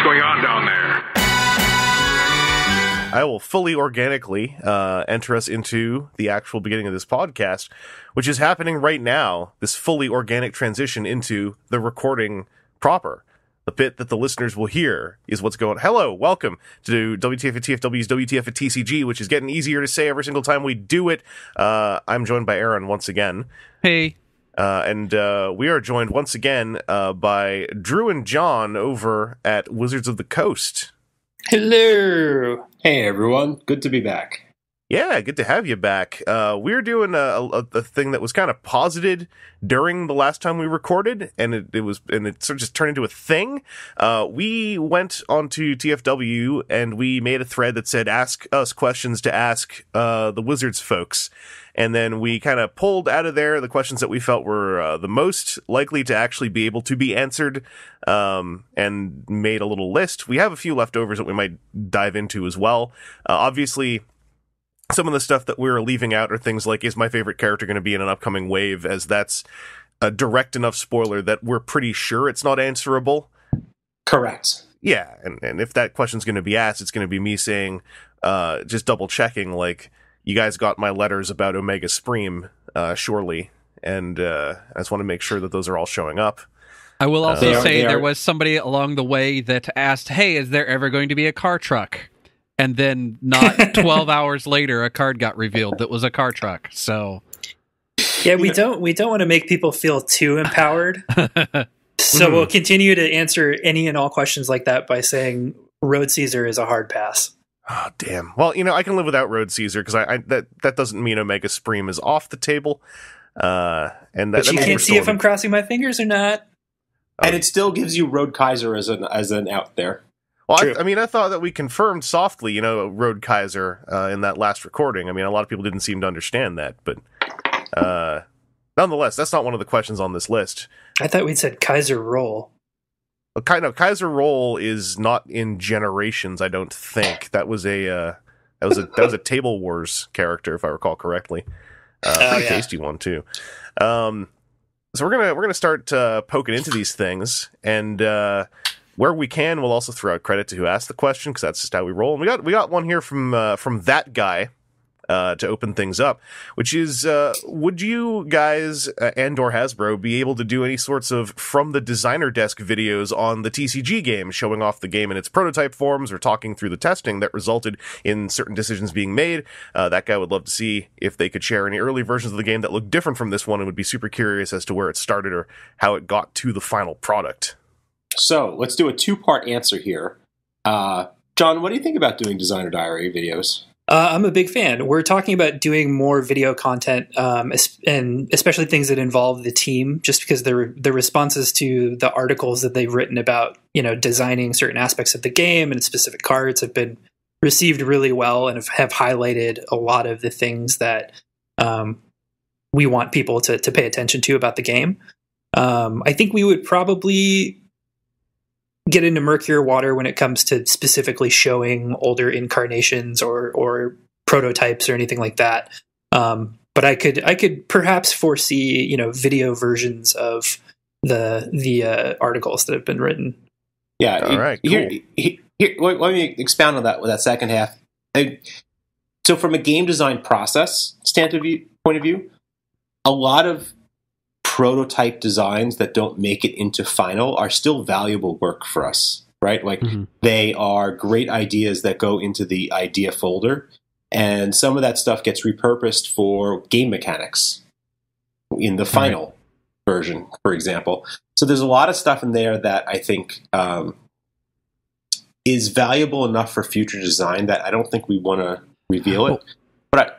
What's going on down there? I will fully organically enter us into the actual beginning of this podcast, which is happening right now, this fully organic transition into the recording proper. The bit that the listeners will hear is what's going on. Hello, welcome to WTF TFW's WTF TCG, which is getting easier to say every single time we do it. I'm joined by Aaron once again. Hey. And we are joined once again by Drew and John over at Wizards of the Coast. Hello. Hey, everyone. Good to be back. Yeah, good to have you back. We're doing a thing that was kind of posited during the last time we recorded, and it sort of just turned into a thing. We went onto TFW and we made a thread that said, "Ask us questions to ask the Wizards folks." And then we kind of pulled out of there the questions that we felt were the most likely to actually be able to be answered, and made a little list. We have a few leftovers that we might dive into as well. Obviously, some of the stuff that we're leaving out are things like, is my favorite character going to be in an upcoming wave, as that's a direct enough spoiler that we're pretty sure it's not answerable. Correct. Yeah, and if that question's going to be asked, it's going to be me saying, just double checking, like, you guys got my letters about Omega Supreme, surely, and I just want to make sure that those are all showing up. I will also say there was somebody along the way that asked, hey, is there ever going to be a car truck? And then not 12 hours later, a card got revealed that was a car truck. So, yeah, we don't want to make people feel too empowered. So we'll continue to answer any and all questions like that by saying Road Caesar is a hard pass. Oh, damn. Well, I can live without Road Caesar because that doesn't mean Omega Supreme is off the table. But you can't see if I'm crossing my fingers or not. And it still gives you Road Kaiser as an out there. Well, I thought that we confirmed softly, Road Kaiser in that last recording. I mean, a lot of people didn't seem to understand that, but nonetheless, that's not one of the questions on this list. I thought we'd said Kaiser Roll. Kaiser Roll is not in Generations, I don't think. That was a Table Wars character, if I recall correctly. Pretty tasty one too. So we're gonna start poking into these things, and where we can, we'll also throw out credit to who asked the question, because that's just how we roll. And we got one here from that guy to open things up, which is, would you guys and or Hasbro be able to do any sorts of from the designer desk videos on the TCG game, showing off the game in its prototype forms or talking through the testing that resulted in certain decisions being made? That guy would love to see if they could share any early versions of the game that look different from this one, and would be super curious as to where it started or how it got to the final product. So let's do a two-part answer here. John, what do you think about doing designer diary videos? I'm a big fan. We're talking about doing more video content, and especially things that involve the team, just because the responses to the articles that they've written about, designing certain aspects of the game and specific cards have been received really well, and have highlighted a lot of the things that we want people to pay attention to about the game. I think we would probably get into murkier water when it comes to specifically showing older incarnations or prototypes or anything like that. But I could perhaps foresee, video versions of the articles that have been written. Yeah. All right. Cool. Here, let me expound on that with that second half. So from a game design process point of view, a lot of prototype designs that don't make it into final are still valuable work for us, right? Like they are great ideas that go into the idea folder, and some of that stuff gets repurposed for game mechanics in the final version, for example. So there's a lot of stuff in there that I think is valuable enough for future design that I don't think we want to reveal it. But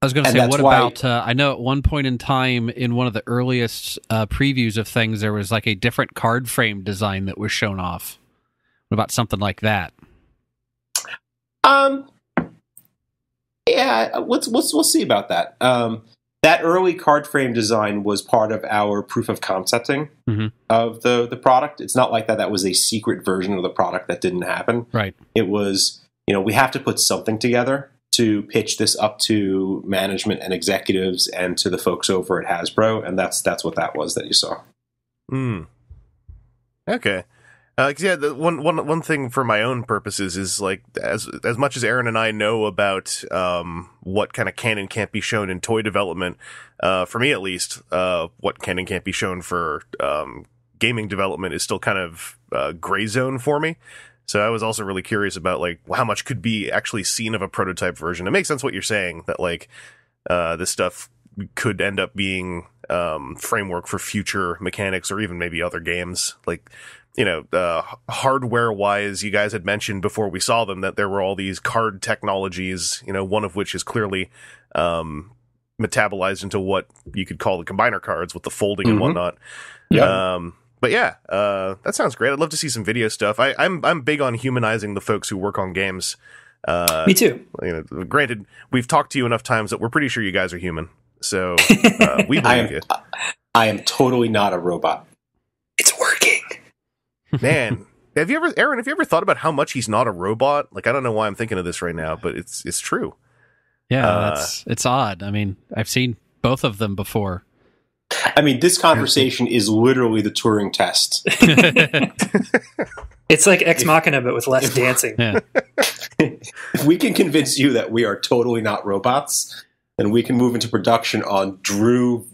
I was going to say, what about, I know at one point in time, in one of the earliest previews of things, there was like a different card frame design that was shown off. What about something like that? Yeah, we'll see about that. That early card frame design was part of our proof of concepting of the product. It's not like that was a secret version of the product that didn't happen. Right. It was, we have to put something together to pitch this up to management and executives and to the folks over at Hasbro, and that's what that was that you saw. Okay. Yeah, the one thing for my own purposes is like as much as Aaron and I know about what kind of can and can't be shown in toy development, for me at least, what can and can't be shown for gaming development is still kind of gray zone for me. So I was also really curious about like how much could be actually seen of a prototype version. It makes sense what you're saying that like this stuff could end up being framework for future mechanics or even maybe other games. Like, you know, hardware wise, you guys had mentioned before we saw them that there were all these card technologies, you know, one of which is clearly metabolized into what you could call the combiner cards with the folding and whatnot. Yeah. But yeah, that sounds great. I'd love to see some video stuff. I'm big on humanizing the folks who work on games. Me too. You know, granted, we've talked to you enough times that we're pretty sure you guys are human. So we believe you. I am totally not a robot. It's working. Man, Aaron, have you ever thought about how much he's not a robot? Like, I don't know why I'm thinking of this right now, but it's true. Yeah, it's odd. I mean, I've seen both of them before. I mean, this conversation is literally the Turing test. It's like Ex Machina, but with less dancing. Yeah. If we can convince you that we are totally not robots, then we can move into production on Drew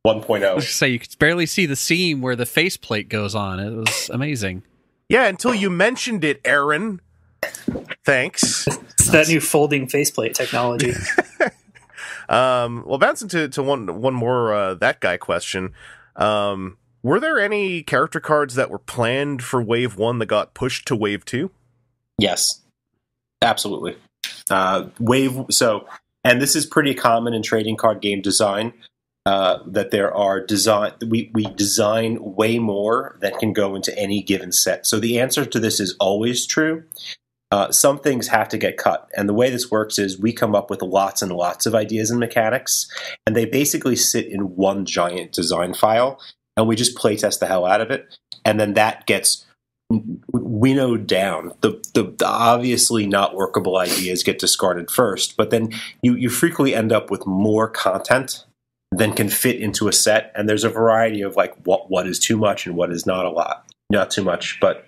1.0. So you could barely see the seam where the faceplate goes on. It was amazing. Yeah, until you mentioned it, Aaron. Thanks. It's that new folding faceplate technology. Well, bouncing to one more that guy question. Were there any character cards that were planned for Wave 1 that got pushed to Wave 2? Yes, absolutely. And this is pretty common in trading card game design, that there are we design way more than can go into any given set. So the answer to this is always true. Some things have to get cut. And the way this works is we come up with lots and lots of ideas and mechanics, and they basically sit in one giant design file, and we just play test the hell out of it. And then that gets winnowed down. The obviously not workable ideas get discarded first, but then you frequently end up with more content than can fit into a set. And there's a variety of like what is too much and what is not too much. But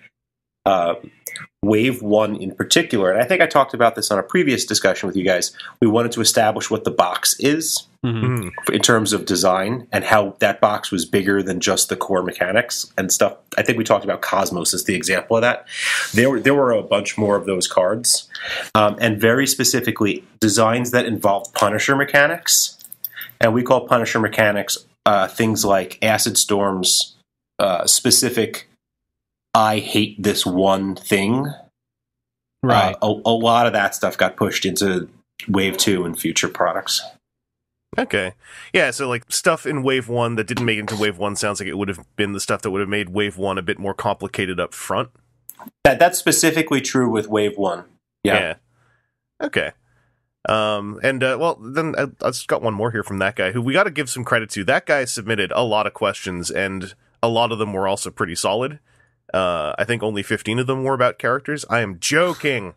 Wave 1 in particular, and I think I talked about this on a previous discussion with you guys, we wanted to establish what the box is in terms of design and how that box was bigger than just the core mechanics and stuff. I think we talked about Cosmos as the example of that. There were a bunch more of those cards, and very specifically designs that involved Punisher mechanics. And we call Punisher mechanics things like Acid Storm's specific I hate this one thing. Right. A lot of that stuff got pushed into Wave 2 and future products. Okay. Yeah, so like stuff in Wave 1 that didn't make it into Wave 1 sounds like it would have been the stuff that would have made Wave 1 a bit more complicated up front. That's specifically true with Wave 1. Yeah. Okay. Well, then I just got one more here from that guy who we got to give some credit to. That guy submitted a lot of questions, and a lot of them were also pretty solid. I think only 15 of them were about characters. I am joking.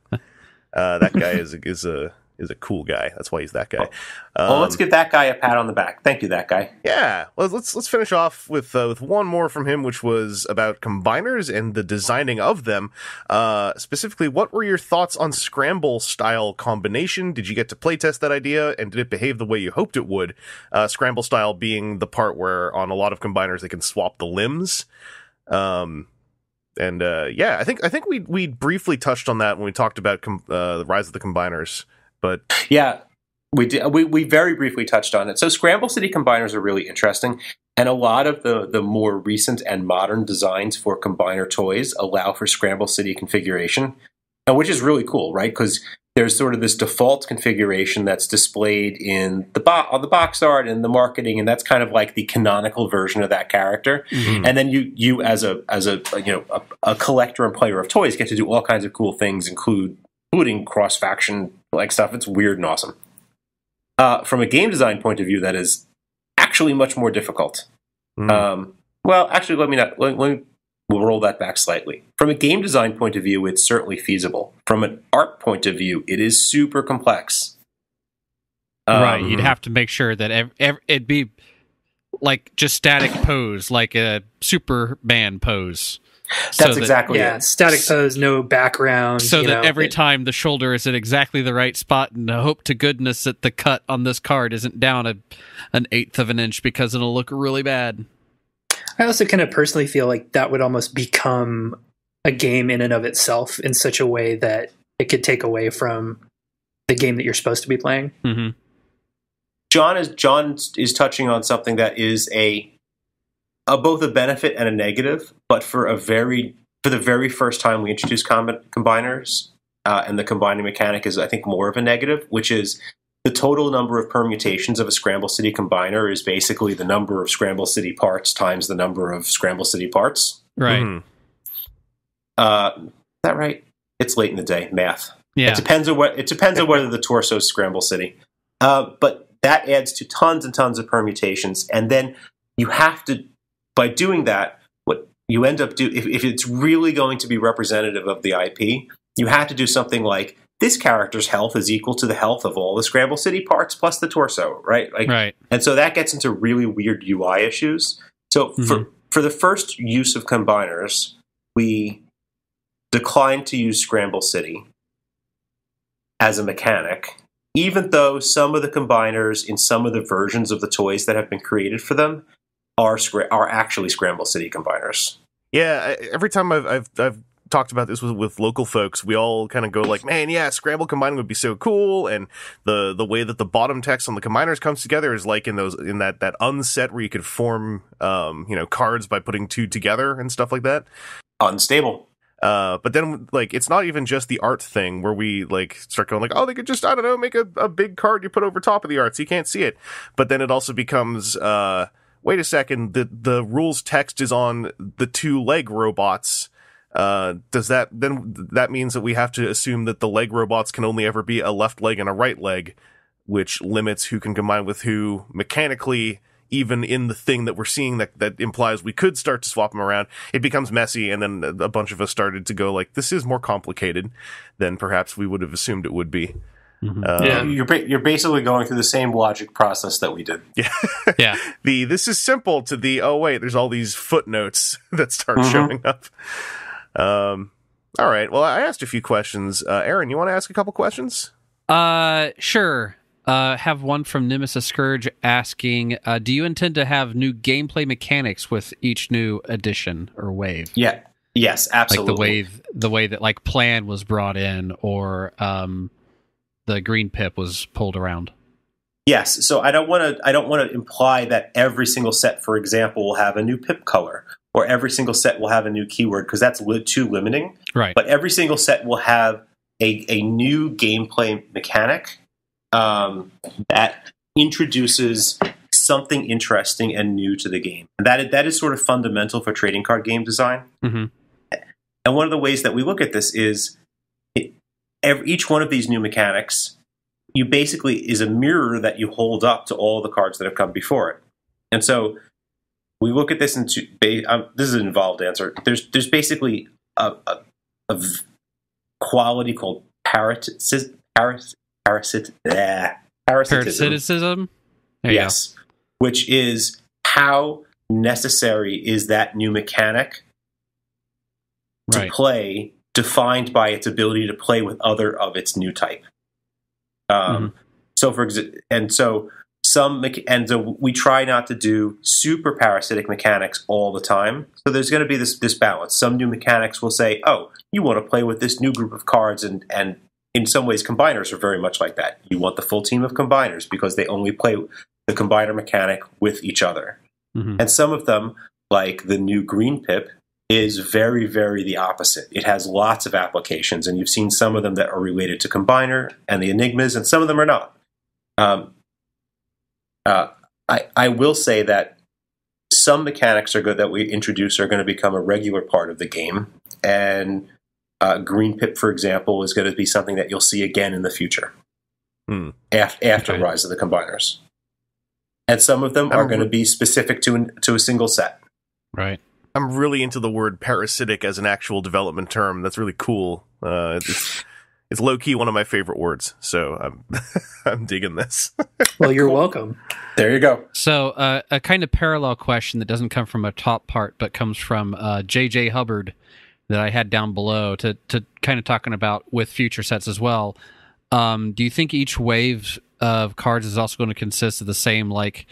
That guy is a cool guy. That's why he's that guy. Well, let's give that guy a pat on the back. Thank you, that guy. Yeah. Well, let's finish off with one more from him, which was about combiners and the designing of them. Specifically, what were your thoughts on scramble style combination? Did you get to playtest that idea, and did it behave the way you hoped it would? Scramble style being the part where on a lot of combiners they can swap the limbs. I think we briefly touched on that when we talked about the rise of the combiners. But yeah, we did. We very briefly touched on it. So Scramble City combiners are really interesting, and a lot of the more recent and modern designs for combiner toys allow for Scramble City configuration, which is really cool, right? Because there's sort of this default configuration that's displayed in on the box art and the marketing, and that's kind of like the canonical version of that character. Mm-hmm. And then you as a collector and player of toys get to do all kinds of cool things, including cross faction like stuff. It's weird and awesome. From a game design point of view, that is actually much more difficult. Well, actually, let me we'll roll that back slightly. From a game design point of view, it's certainly feasible. From an art point of view, it is super complex. Right, you'd have to make sure that it'd be like just static pose, like a Superman pose. That's exactly it. Static pose, no background. So that every time the shoulder is at exactly the right spot, and hope to goodness that the cut on this card isn't down an eighth of an inch, because it'll look really bad. I also kind of personally feel like that would almost become a game in and of itself in such a way that it could take away from the game that you're supposed to be playing. Mm-hmm. John is touching on something that is both a benefit and a negative, but for the very first time we introduced combiners, and the combining mechanic is, I think, more of a negative, which is the total number of permutations of a Scramble City combiner is basically the number of Scramble City parts times the number of Scramble City parts. Right. Mm-hmm. Is that right? It's late in the day. Math. Yeah. It depends on whether the torso is Scramble City. But that adds to tons and tons of permutations, and then you have to, by doing that, what you end up if it's really going to be representative of the IP, you have to do something like, this character's health is equal to the health of all the Scramble City parts plus the torso, right? Right. And so that gets into really weird UI issues. So for the first use of combiners, we declined to use Scramble City as a mechanic, even though some of the combiners in some of the versions of the toys that have been created for them are actually Scramble City combiners. Yeah, every time I've talked about this with local folks, we all kind of go like, man, yeah, Scramble combining would be so cool, and the way that the bottom text on the combiners comes together is like in that unset where you could form cards by putting two together and stuff like that. Unstable. But then, like, it's not even just the art thing where we, like, start going like, oh, they could just, I don't know, make a big card you put over top of the art so you can't see it. But then it also becomes, wait a second, the rules text is on the two leg robots. That means that we have to assume that the leg robots can only ever be a left leg and a right leg, which limits who can combine with who mechanically. Even in the thing that we're seeing that implies we could start to swap them around, it becomes messy, and then a bunch of us started to go like, this is more complicated than perhaps we would have assumed it would be. Mm-hmm. You're basically going through the same logic process that we did. Yeah. Yeah. This is simple to the, oh wait, there's all these footnotes that start showing up. All right. Well, I asked a few questions. Aaron, you want to ask a couple questions? Sure. Have one from Nemesis Scourge asking, do you intend to have new gameplay mechanics with each new edition or wave? Yeah. Yes, absolutely. Like the way that like Plan was brought in, or the green pip was pulled around. Yes. So I don't want to imply that every single set, for example, will have a new pip color, or every single set will have a new keyword, because that's too limiting. Right. But every single set will have a new gameplay mechanic that introduces something interesting and new to the game. And that is sort of fundamental for trading card game design. Mm-hmm. And one of the ways that we look at this is each one of these new mechanics, you basically is a mirror that you hold up to all the cards that have come before it. And so we look at this this is an involved answer. There's basically a quality called parasitism. Yes. Which is how necessary is that new mechanic to play, defined by its ability to play with other of its new type. So we try not to do super parasitic mechanics all the time. So there's going to be this balance. Some new mechanics will say, oh, you want to play with this new group of cards, and in some ways, combiners are very much like that. You want the full team of combiners because they only play the combiner mechanic with each other. Mm-hmm. And some of them, like the new green pip, is very, very the opposite. It has lots of applications, and you've seen some of them that are related to combiner and the enigmas, and some of them are not. I will say that some mechanics that we introduce are going to become a regular part of the game, and Green Pip, for example, is going to be something that you'll see again in the future after Rise of the Combiners. And some of them are going to be specific to a single set. Right. I'm really into the word parasitic as an actual development term. That's really cool. It's it's low key one of my favorite words. So I'm I'm digging this. Well, you're welcome. There you go. So a kind of parallel question that doesn't come from a top part, but comes from J.J. Hubbard that I had down below to kind of talking about with future sets as well. Do you think each wave of cards is also going to consist of the same, like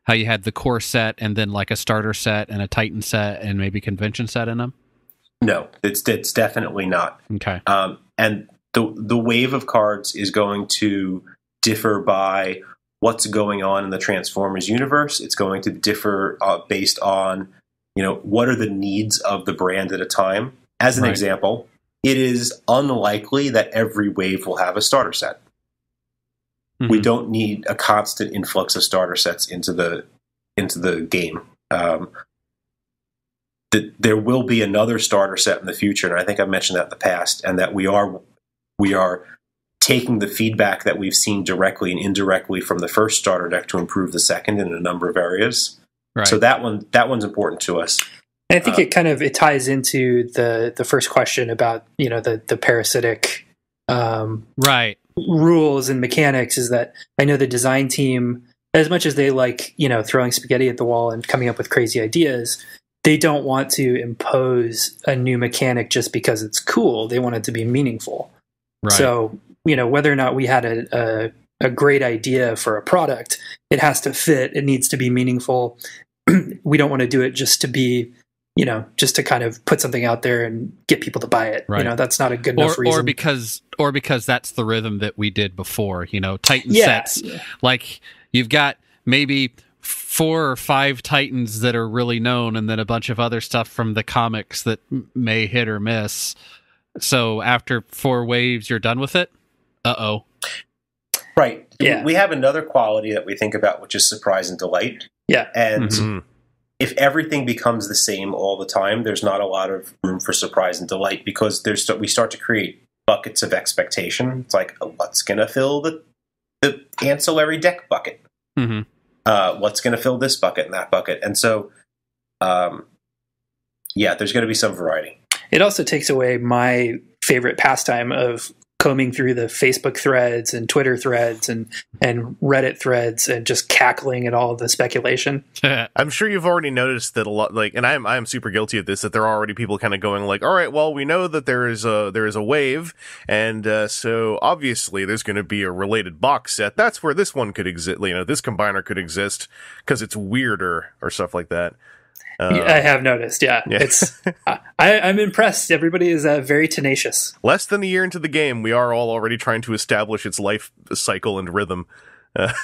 how you had the core set and then like a starter set and a Titan set and maybe convention set in them? No, it's definitely not. Okay. And the wave of cards is going to differ by what's going on in the Transformers universe. It's going to differ based on, what are the needs of the brand at a time. As an example, it is unlikely that every wave will have a starter set. Mm-hmm. We don't need a constant influx of starter sets into the game. There will be another starter set in the future, and I think I've mentioned that in the past, and that we are taking the feedback that we've seen directly and indirectly from the first starter deck to improve the second in a number of areas. Right. So that one's important to us. And I think it ties into the first question about the parasitic rules and mechanics. Is that I know the design team, as much as they like throwing spaghetti at the wall and coming up with crazy ideas, they don't want to impose a new mechanic just because it's cool. They want it to be meaningful. Right. So whether or not we had a great idea for a product, it has to fit. It needs to be meaningful. We don't want to do it just to be, just to kind of put something out there and get people to buy it. Right. That's not a good enough reason. Or because that's the rhythm that we did before. Titan sets. Like you've got maybe 4 or 5 Titans that are really known, and then a bunch of other stuff from the comics that may hit or miss. So after 4 waves, you're done with it. Uh-oh. Right. Yeah. We have another quality that we think about, which is surprise and delight. Yeah. And if everything becomes the same all the time, there's not a lot of room for surprise and delight, because we start to create buckets of expectation. It's like, what's going to fill the ancillary deck bucket? Mm-hmm. What's going to fill this bucket and that bucket? And so, there's going to be some variety. It also takes away my favorite pastime of combing through the Facebook threads and Twitter threads and Reddit threads and just cackling at all of the speculation. I'm sure you've already noticed that a lot, and I'm super guilty of this, that there are already people kind of going like, all right, well, we know that there is a wave, and so obviously there's going to be a related box set. That's where this one could exist. This combiner could exist because it's weirder or stuff like that. I have noticed, yeah. It's I'm impressed. Everybody is very tenacious. Less than a year into the game, we are all already trying to establish its life cycle and rhythm. Well,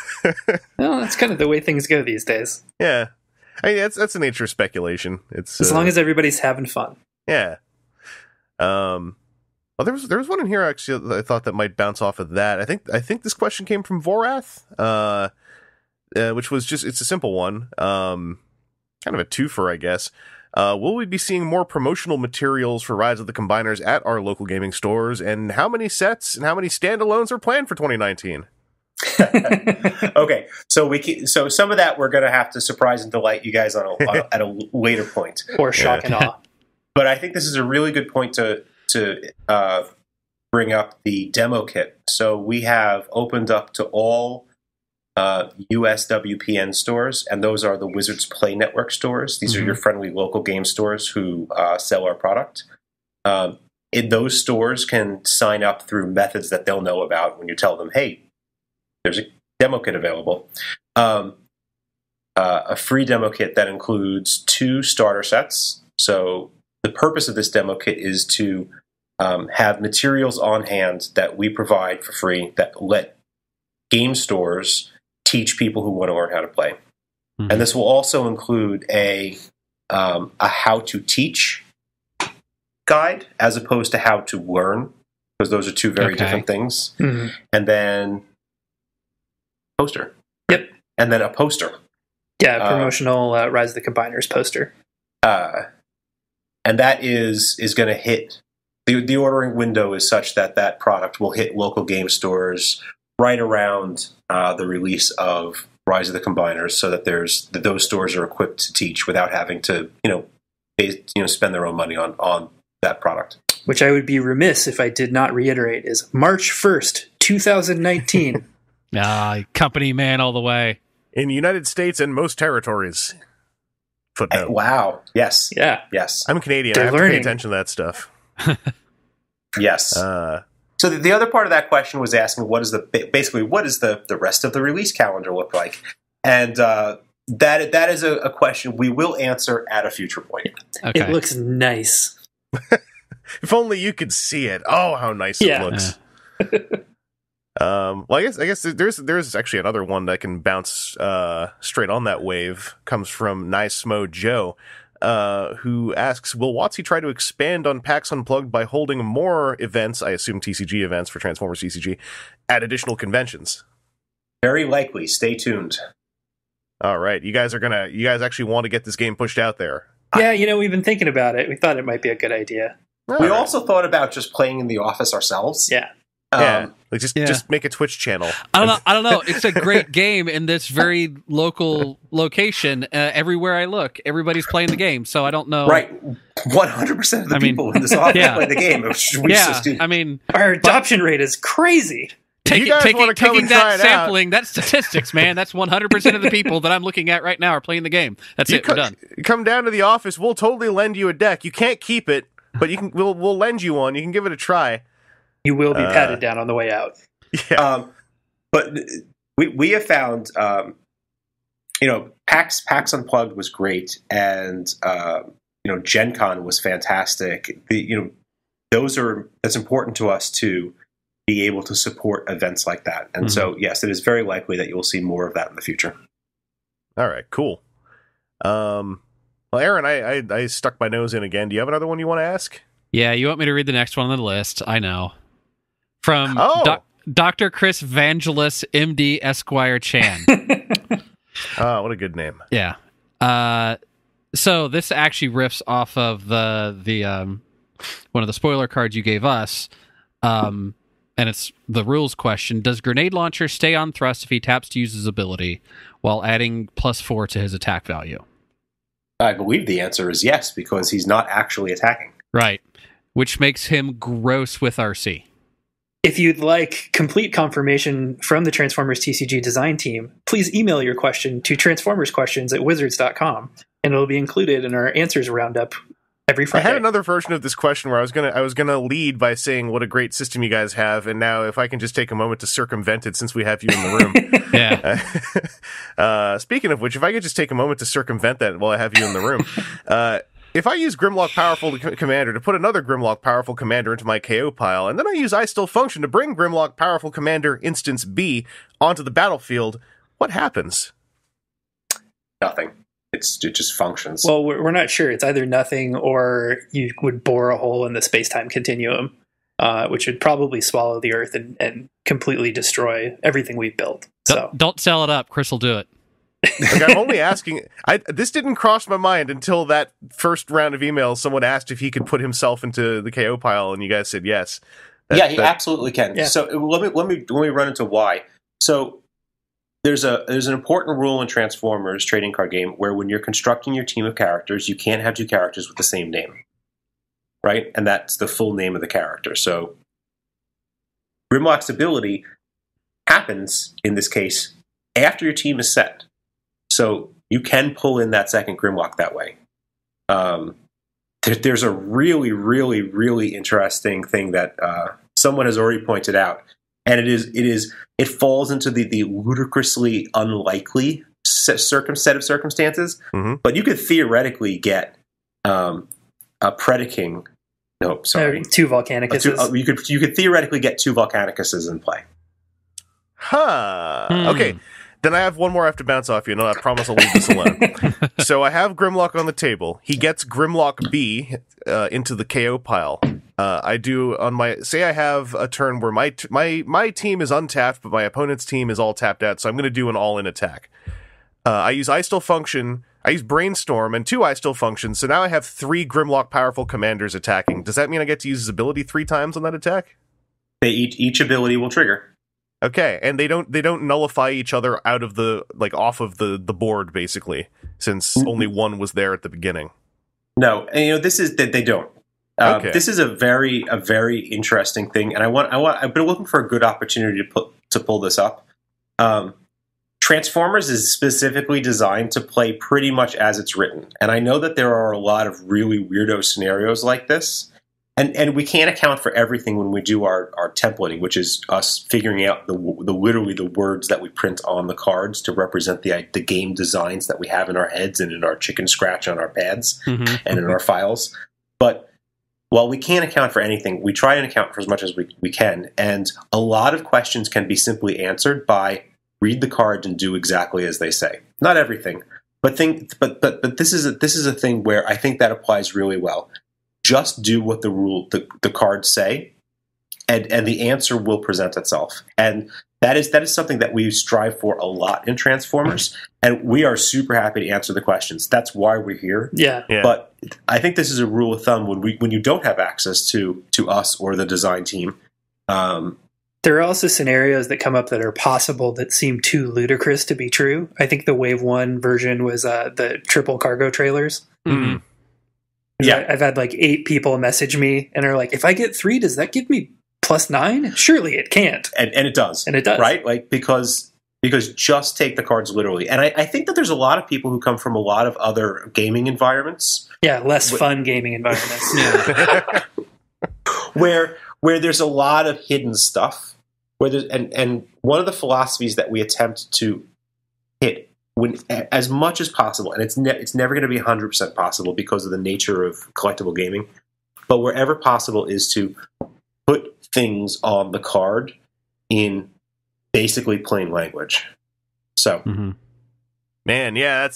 that's kind of the way things go these days. Yeah. That's the nature of speculation. It's as long as everybody's having fun. Yeah. Well, there was one in here actually that I thought that might bounce off of that. I think this question came from Vorath, which was it's a simple one. Kind of a twofer, I guess. Will we be seeing more promotional materials for Rise of the Combiners at our local gaming stores? And how many sets and how many standalones are planned for 2019? Okay, so some of that we're going to have to surprise and delight you guys on at a later point, or shock and awe. But I think this is a really good point to bring up the demo kit. So we have opened up to all US WPN stores, and those are the Wizards Play Network stores. These are your friendly local game stores who sell our product. Those stores can sign up through methods that they'll know about when you tell them, hey, there's a demo kit available. A free demo kit that includes 2 starter sets. So the purpose of this demo kit is to have materials on hand that we provide for free that let game stores teach people who want to learn how to play. Mm-hmm. And this will also include a how to teach guide as opposed to how to learn, because those are 2 very different things. Mm-hmm. And then poster. Yep. And then a poster. Yeah, promotional Rise of the Combiners poster. And that is going to hit, the ordering window is such that product will hit local game stores right around the release of Rise of the Combiners, so that those stores are equipped to teach without having to spend their own money on that product. which I would be remiss if I did not reiterate, is March 1st, 2019. Company man all the way. In the United States and most territories. Footnote. Wow. Yes. Yeah. Yes. I'm Canadian. They're I have to learning. pay attention to that stuff. Yes. So the other part of that question was asking what is the rest of the release calendar look like? And that is a question we will answer at a future point. Okay. It looks nice. If only you could see it. Oh, how nice it looks. Well, I guess there's actually another one that can bounce straight on that wave. Comes from Nice Mo Joe, who asks, will WotC try to expand on PAX Unplugged by holding more events, I assume TCG events for Transformers TCG, at additional conventions? Very likely. Stay tuned. All right. You guys actually want to get this game pushed out there. Yeah, we've been thinking about it. We thought it might be a good idea. We also thought about just playing in the office ourselves. Yeah. Just make a Twitch channel. I don't know. It's a great game in this very local location. Everywhere I look, everybody's playing the game. So I don't know. Right. 100% of the people in this office play the game. Our adoption rate is crazy. Taking that sampling, that's statistics, man. That's 100% of the people that I'm looking at right now are playing the game. That's it. We're done. Come down to the office. We'll totally lend you a deck. You can't keep it, but we'll lend you one. You can give it a try. You will be patted down on the way out. Yeah. But we have found, PAX Unplugged was great, and Gen Con was fantastic. That's important to us to be able to support events like that. And so, yes, it is very likely that you will see more of that in the future. All right, cool. Well, Aaron, I stuck my nose in again. Do you have another one you want to ask? Yeah, you want me to read the next one on the list? I know. From Dr. Chris Vangelis, MD Esquire Chan. Oh, what a good name. Yeah. So this actually riffs off of the one of the spoiler cards you gave us. And it's the rules question. Does Grenade Launcher stay on thrust if he taps to use his ability while adding +4 to his attack value? I believe the answer is yes, because he's not actually attacking. Right. Which makes him gross with RC. If you'd like complete confirmation from the Transformers TCG design team, please email your question to transformersquestions@wizards.com, and it'll be included in our answers roundup every Friday. I had another version of this question where I was gonna lead by saying what a great system you guys have, and now if I can just take a moment to circumvent it since we have you in the room. Yeah. Speaking of which, if I could just take a moment to circumvent that while I have you in the room. If I use Grimlock Powerful Commander to put another Grimlock Powerful Commander into my KO pile, and then I use I Still Function to bring Grimlock Powerful Commander Instance B onto the battlefield, what happens? Nothing. It just functions. Well, we're not sure. It's either nothing or you would bore a hole in the space-time continuum, which would probably swallow the Earth and completely destroy everything we've built. So Don't sell it up. Chris will do it. Like, I'm only asking. This didn't cross my mind until that first round of emails. Someone asked if he could put himself into the KO pile, and you guys said yes. He absolutely can. Yeah. So let me run into why. So there's an important rule in Transformers trading card game where when you're constructing your team of characters, you can't have two characters with the same name, right? And that's the full name of the character. So Grimlock's ability happens in this case after your team is set. So you can pull in that second Grimlock that way. There's a really, really, really interesting thing that someone has already pointed out, and it falls into the ludicrously unlikely set of circumstances. Mm-hmm. But you could theoretically get a Predaking. No, sorry, two Volcanicuses. You could theoretically get two Volcanicuses in play. Huh. Okay. Then I have one more I have to bounce off you, and I promise I'll leave this alone. So I have Grimlock on the table. He gets Grimlock B into the KO pile. I do on my I have a turn where my team is untapped, but my opponent's team is all tapped out. So I'm going to do an all-in attack. I use I Still Function. I use Brainstorm and 2 I Still Function. So now I have 3 Grimlock Powerful Commanders attacking. Does that mean I get to use his ability 3 times on that attack? Each ability will trigger. Okay, and they don't nullify each other out of the off of the board basically, since only one was there at the beginning. No, and this is that they don't. Okay. This is a very interesting thing, and I've been looking for a good opportunity to pull this up. Transformers is specifically designed to play pretty much as it's written, and I know that there are a lot of really weirdo scenarios like this, and we can't account for everything when we do our templating, which is us figuring out literally the words that we print on the cards to represent the game designs that we have in our heads and in our chicken scratch on our pads and in our files, but while we can't account for anything, we try and account for as much as we can, and a lot of questions can be simply answered by read the cards and do exactly as they say. Not everything, but this is a thing where I think that applies really well. Just do what the cards say, and the answer will present itself. And that is something that we strive for a lot in Transformers, and we are super happy to answer the questions. That's why we're here. Yeah. But I think this is a rule of thumb when you don't have access to us or the design team. There are also scenarios that come up that are possible that seem too ludicrous to be true. I think the Wave 1 version was the triple cargo trailers. Mm-hmm. Yeah. I've had like 8 people message me and are like, if I get 3, does that give me +9? Surely it can't. And it does. And it does. Right? Like, because just take the cards literally. And I think that there's a lot of people who come from a lot of other gaming environments. Yeah, less fun gaming environments. Yeah. where there's a lot of hidden stuff. And one of the philosophies that we attempt to hit as much as possible, and it's never going to be 100% possible because of the nature of collectible gaming, but wherever possible is to put things on the card in basically plain language. So, man, yeah,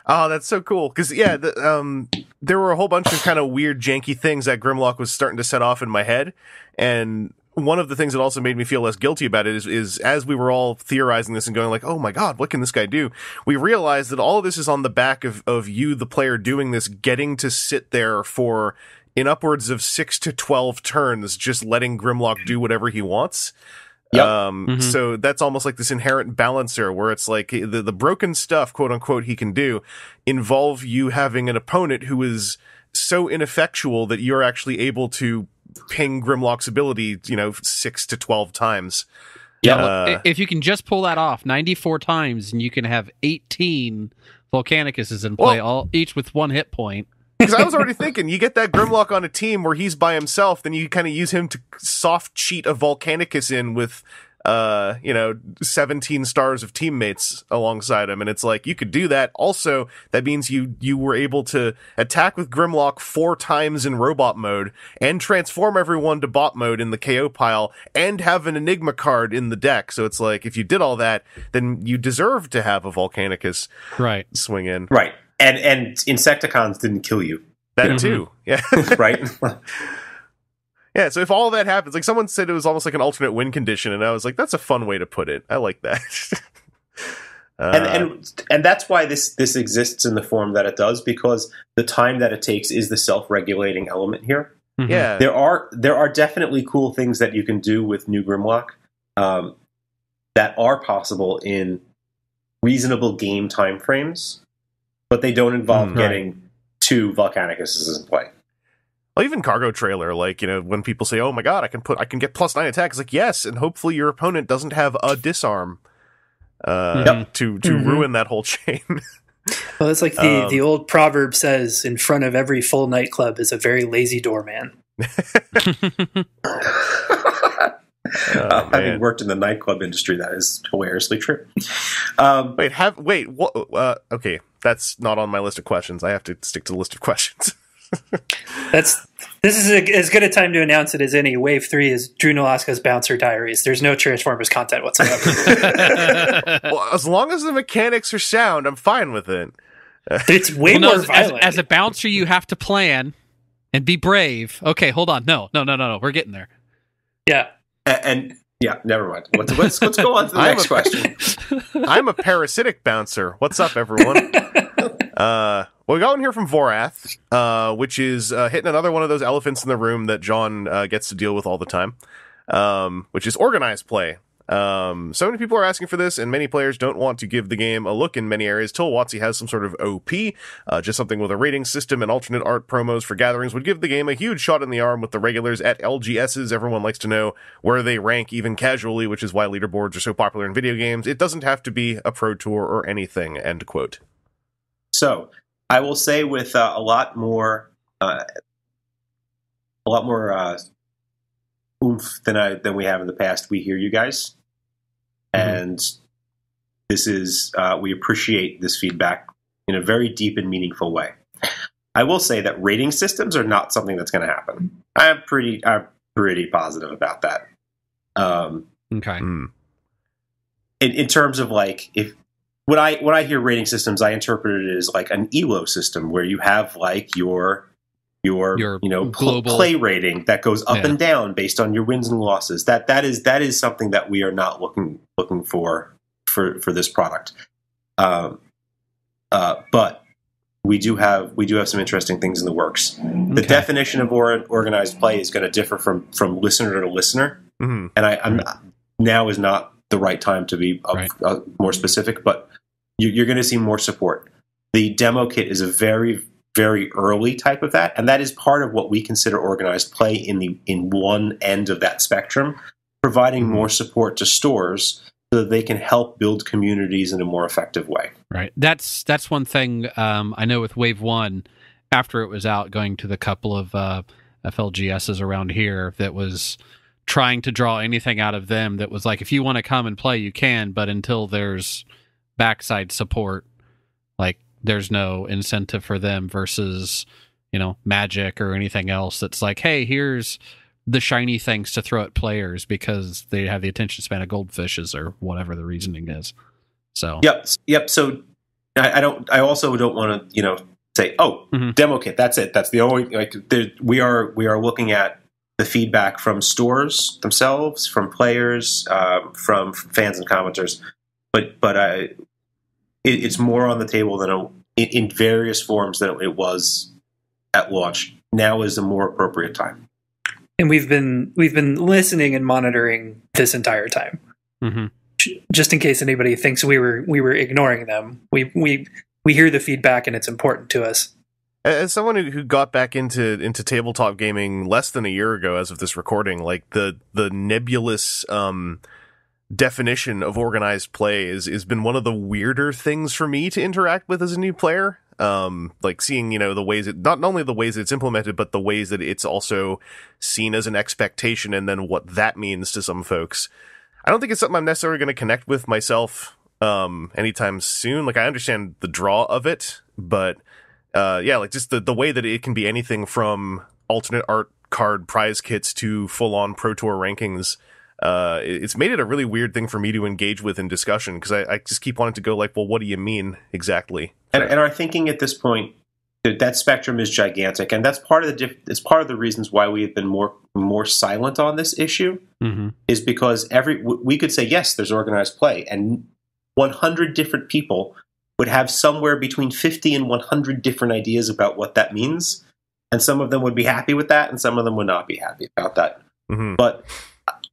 that's so cool. Because there were a whole bunch of kind of weird, janky things that Grimlock was starting to set off in my head, and one of the things that also made me feel less guilty about it is as we were all theorizing this and going like, oh my god, what can this guy do? We realized that all of this is on the back of you, the player, doing this, getting to sit there for in upwards of 6 to 12 turns, just letting Grimlock do whatever he wants. Yep. So that's almost like this inherent balancer where it's like the broken stuff, quote unquote, he can do involve you having an opponent who is so ineffectual that you're actually able to ping Grimlock's ability, 6 to 12 times. Yeah, if you can just pull that off 94 times, and you can have 18 Volcanicuses in play, each with 1 hit point. Because I was already thinking, you get that Grimlock on a team where he's by himself, then you kind of use him to soft cheat a Volcanicus in with 17 stars of teammates alongside him, and it's like you could do that. Also, that means you were able to attack with Grimlock 4 times in robot mode and transform everyone to bot mode in the KO pile and have an Enigma card in the deck. So it's like if you did all that, then you deserve to have a Volcanicus swing in. Right. And Insecticons didn't kill you. That too. Yeah. Right. Yeah, so if all that happens, like someone said it was almost like an alternate win condition, and I was like, that's a fun way to put it. I like that. And that's why this exists in the form that it does, because the time that it takes is the self-regulating element here. Yeah. There are definitely cool things that you can do with New Grimlock that are possible in reasonable game timeframes, but they don't involve getting 2 Volcanicuses in play. Well, even Cargo Trailer, like, when people say, oh my god, I can get +9 attack, it's like, yes, and hopefully your opponent doesn't have a disarm to ruin that whole chain. Well, it's like the old proverb says, in front of every full nightclub is a very lazy doorman. Having worked in the nightclub industry, that is hilariously true. Okay, that's not on my list of questions. I have to stick to the list of questions. This is as good a time to announce it as any. Wave 3 is Drew Nolosco's Bouncer Diaries. There's no Transformers content whatsoever. Well, as long as the mechanics are sound, I'm fine with it. It's way more violent. As a bouncer, you have to plan and be brave. Okay, hold on. No. We're getting there. Yeah. And yeah, never mind. Let's go on to the next question. I'm a parasitic bouncer. What's up, everyone? We got one here from Vorath, which is hitting another one of those elephants in the room that John gets to deal with all the time, which is organized play. So many people are asking for this, and many players don't want to give the game a look in many areas till WotC has some sort of OP. Just something with a rating system and alternate art promos for gatherings would give the game a huge shot in the arm with the regulars at LGSs. Everyone likes to know where they rank, even casually, which is why leaderboards are so popular in video games. It doesn't have to be a pro tour or anything, end quote. So, I will say with a lot more oomph than we have in the past, we hear you guys. And this is, we appreciate this feedback in a very deep and meaningful way. I will say that rating systems are not something that's going to happen. I'm pretty positive about that. Okay. In terms of like, when I hear rating systems, I interpret it as like an ELO system where you have like your global play rating that goes up and down based on your wins and losses. That is something that we are not looking for this product. But we do have some interesting things in the works. The definition of organized play is going to differ from listener to listener, and now is not the right time to be more specific. But you're going to see more support. The demo kit is a very, very early type of that, and that is part of what we consider organized play in one end of that spectrum, providing more support to stores so that they can help build communities in a more effective way. Right. That's one thing I know with Wave 1, after it was out, going to the couple of FLGSs around here that was trying to draw anything out of them that was like, if you want to come and play, you can, but until there's backside support, like there's no incentive for them versus, Magic or anything else that's like, hey, here's the shiny things to throw at players because they have the attention span of goldfishes or whatever the reasoning is. So yep. So I also don't want to say, demo kit, that's it, that's the only we are looking at the feedback from stores themselves, from players, from fans and commenters, but it's more on the table than in various forms than it was at launch. Now is a more appropriate time. And we've been listening and monitoring this entire time, just in case anybody thinks we were ignoring them. We hear the feedback and it's important to us. As someone who got back into tabletop gaming less than a year ago, as of this recording, like the nebulous definition of organized play has been one of the weirder things for me to interact with as a new player. Like seeing, the ways not only the ways it's implemented, but the ways that it's also seen as an expectation, and then what that means to some folks. I don't think it's something I'm necessarily going to connect with myself anytime soon. Like, I understand the draw of it, but like just the way that it can be anything from alternate art card prize kits to full-on Pro Tour rankings. It's made it a really weird thing for me to engage with in discussion, because I just keep wanting to go like, well, what do you mean exactly? And our thinking at this point, that spectrum is gigantic, and that's part of it's part of the reasons why we have been more silent on this issue, is because we could say, yes, there's organized play, and 100 different people would have somewhere between 50 and 100 different ideas about what that means, and some of them would be happy with that, and some of them would not be happy about that. But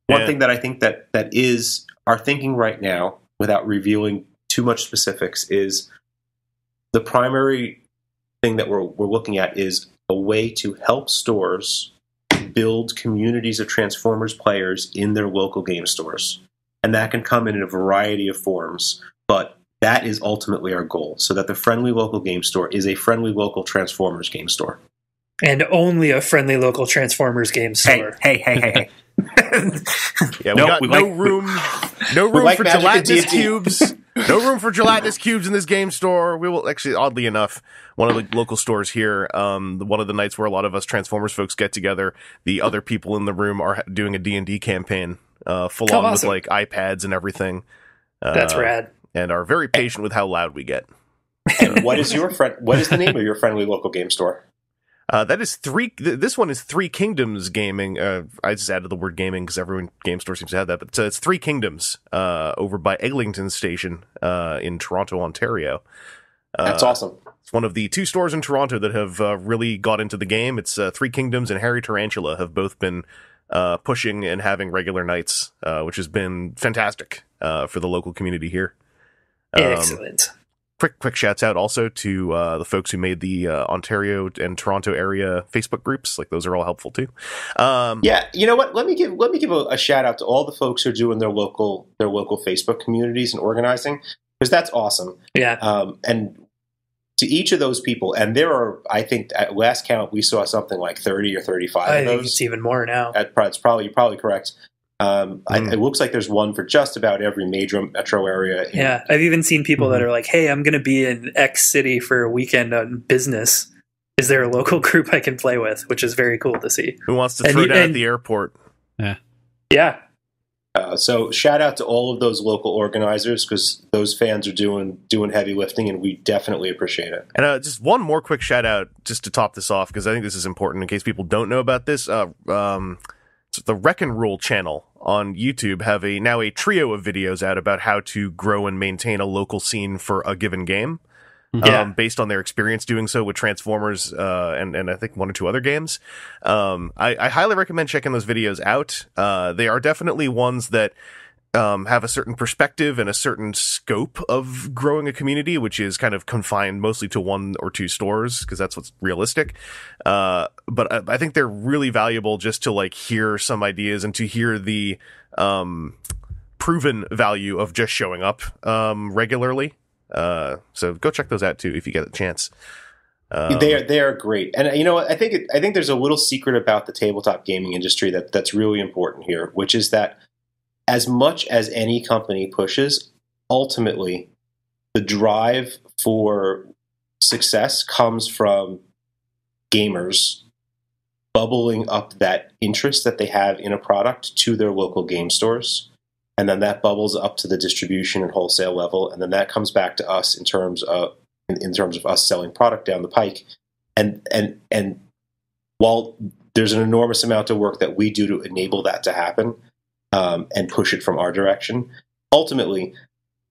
one thing that I think that is our thinking right now, without revealing too much specifics, is the primary thing that we're looking at is a way to help stores build communities of Transformers players in their local game stores. And that can come in a variety of forms, but that is ultimately our goal, so that the friendly local game store is a friendly local Transformers game store. And only a friendly local Transformers game store. Hey. Yeah, no room for gelatinous cubes. No room for gelatinous cubes in this game store. We will actually, oddly enough, one of the local stores here, one of the nights where a lot of us Transformers folks get together, the other people in the room are doing a D&D campaign, full on with like iPads and everything. That's rad. And are very patient with how loud we get. And what is the name of your friendly local game store? That is this one is Three Kingdoms Gaming. I just added the word gaming because every game store seems to have that, but it's Three Kingdoms, over by Eglinton Station, in Toronto, Ontario. That's awesome. It's one of the 2 stores in Toronto that have really got into the game. It's Three Kingdoms and Harry Tarantula have both been pushing and having regular nights, which has been fantastic for the local community here. Excellent. Quick shouts out also to the folks who made the Ontario and Toronto area Facebook groups. Like, those are all helpful too. Yeah, you know what? Let me give a shout out to all the folks who are doing their local Facebook communities and organizing, because that's awesome. Yeah. And to each of those people, and there are, I think at last count we saw something like 30 or 35 I of those. think it's even more now. You're probably correct. It looks like there's one for just about every major metro area. Yeah, I've even seen people that are like, hey, I'm going to be in X city for a weekend on business. Is there a local group I can play with? Which is very cool to see. Who wants to throw down at the airport? Yeah. So shout out to all of those local organizers, because those fans are doing heavy lifting, and we definitely appreciate it. And just one more quick shout out just to top this off, because I think this is important in case people don't know about this. The Wreck and Rule channel on YouTube have now a trio of videos out about how to grow and maintain a local scene for a given game. Based on their experience doing so with Transformers and I think one or two other games. I highly recommend checking those videos out. They are definitely ones that have a certain perspective and a certain scope of growing a community, which is kind of confined mostly to one or two stores, because that's what's realistic. But I think they're really valuable just to like hear some ideas and to hear the proven value of just showing up regularly. So go check those out too if you get a chance. They are great, and you know what? I think there's a little secret about the tabletop gaming industry that's really important here, which is that as much as any company pushes, ultimately the drive for success comes from gamers bubbling up that interest that they have in a product to their local game stores. And then that bubbles up to the distribution and wholesale level, and then that comes back to us in terms of us selling product down the pike. And while there's an enormous amount of work that we do to enable that to happen and push it from our direction, ultimately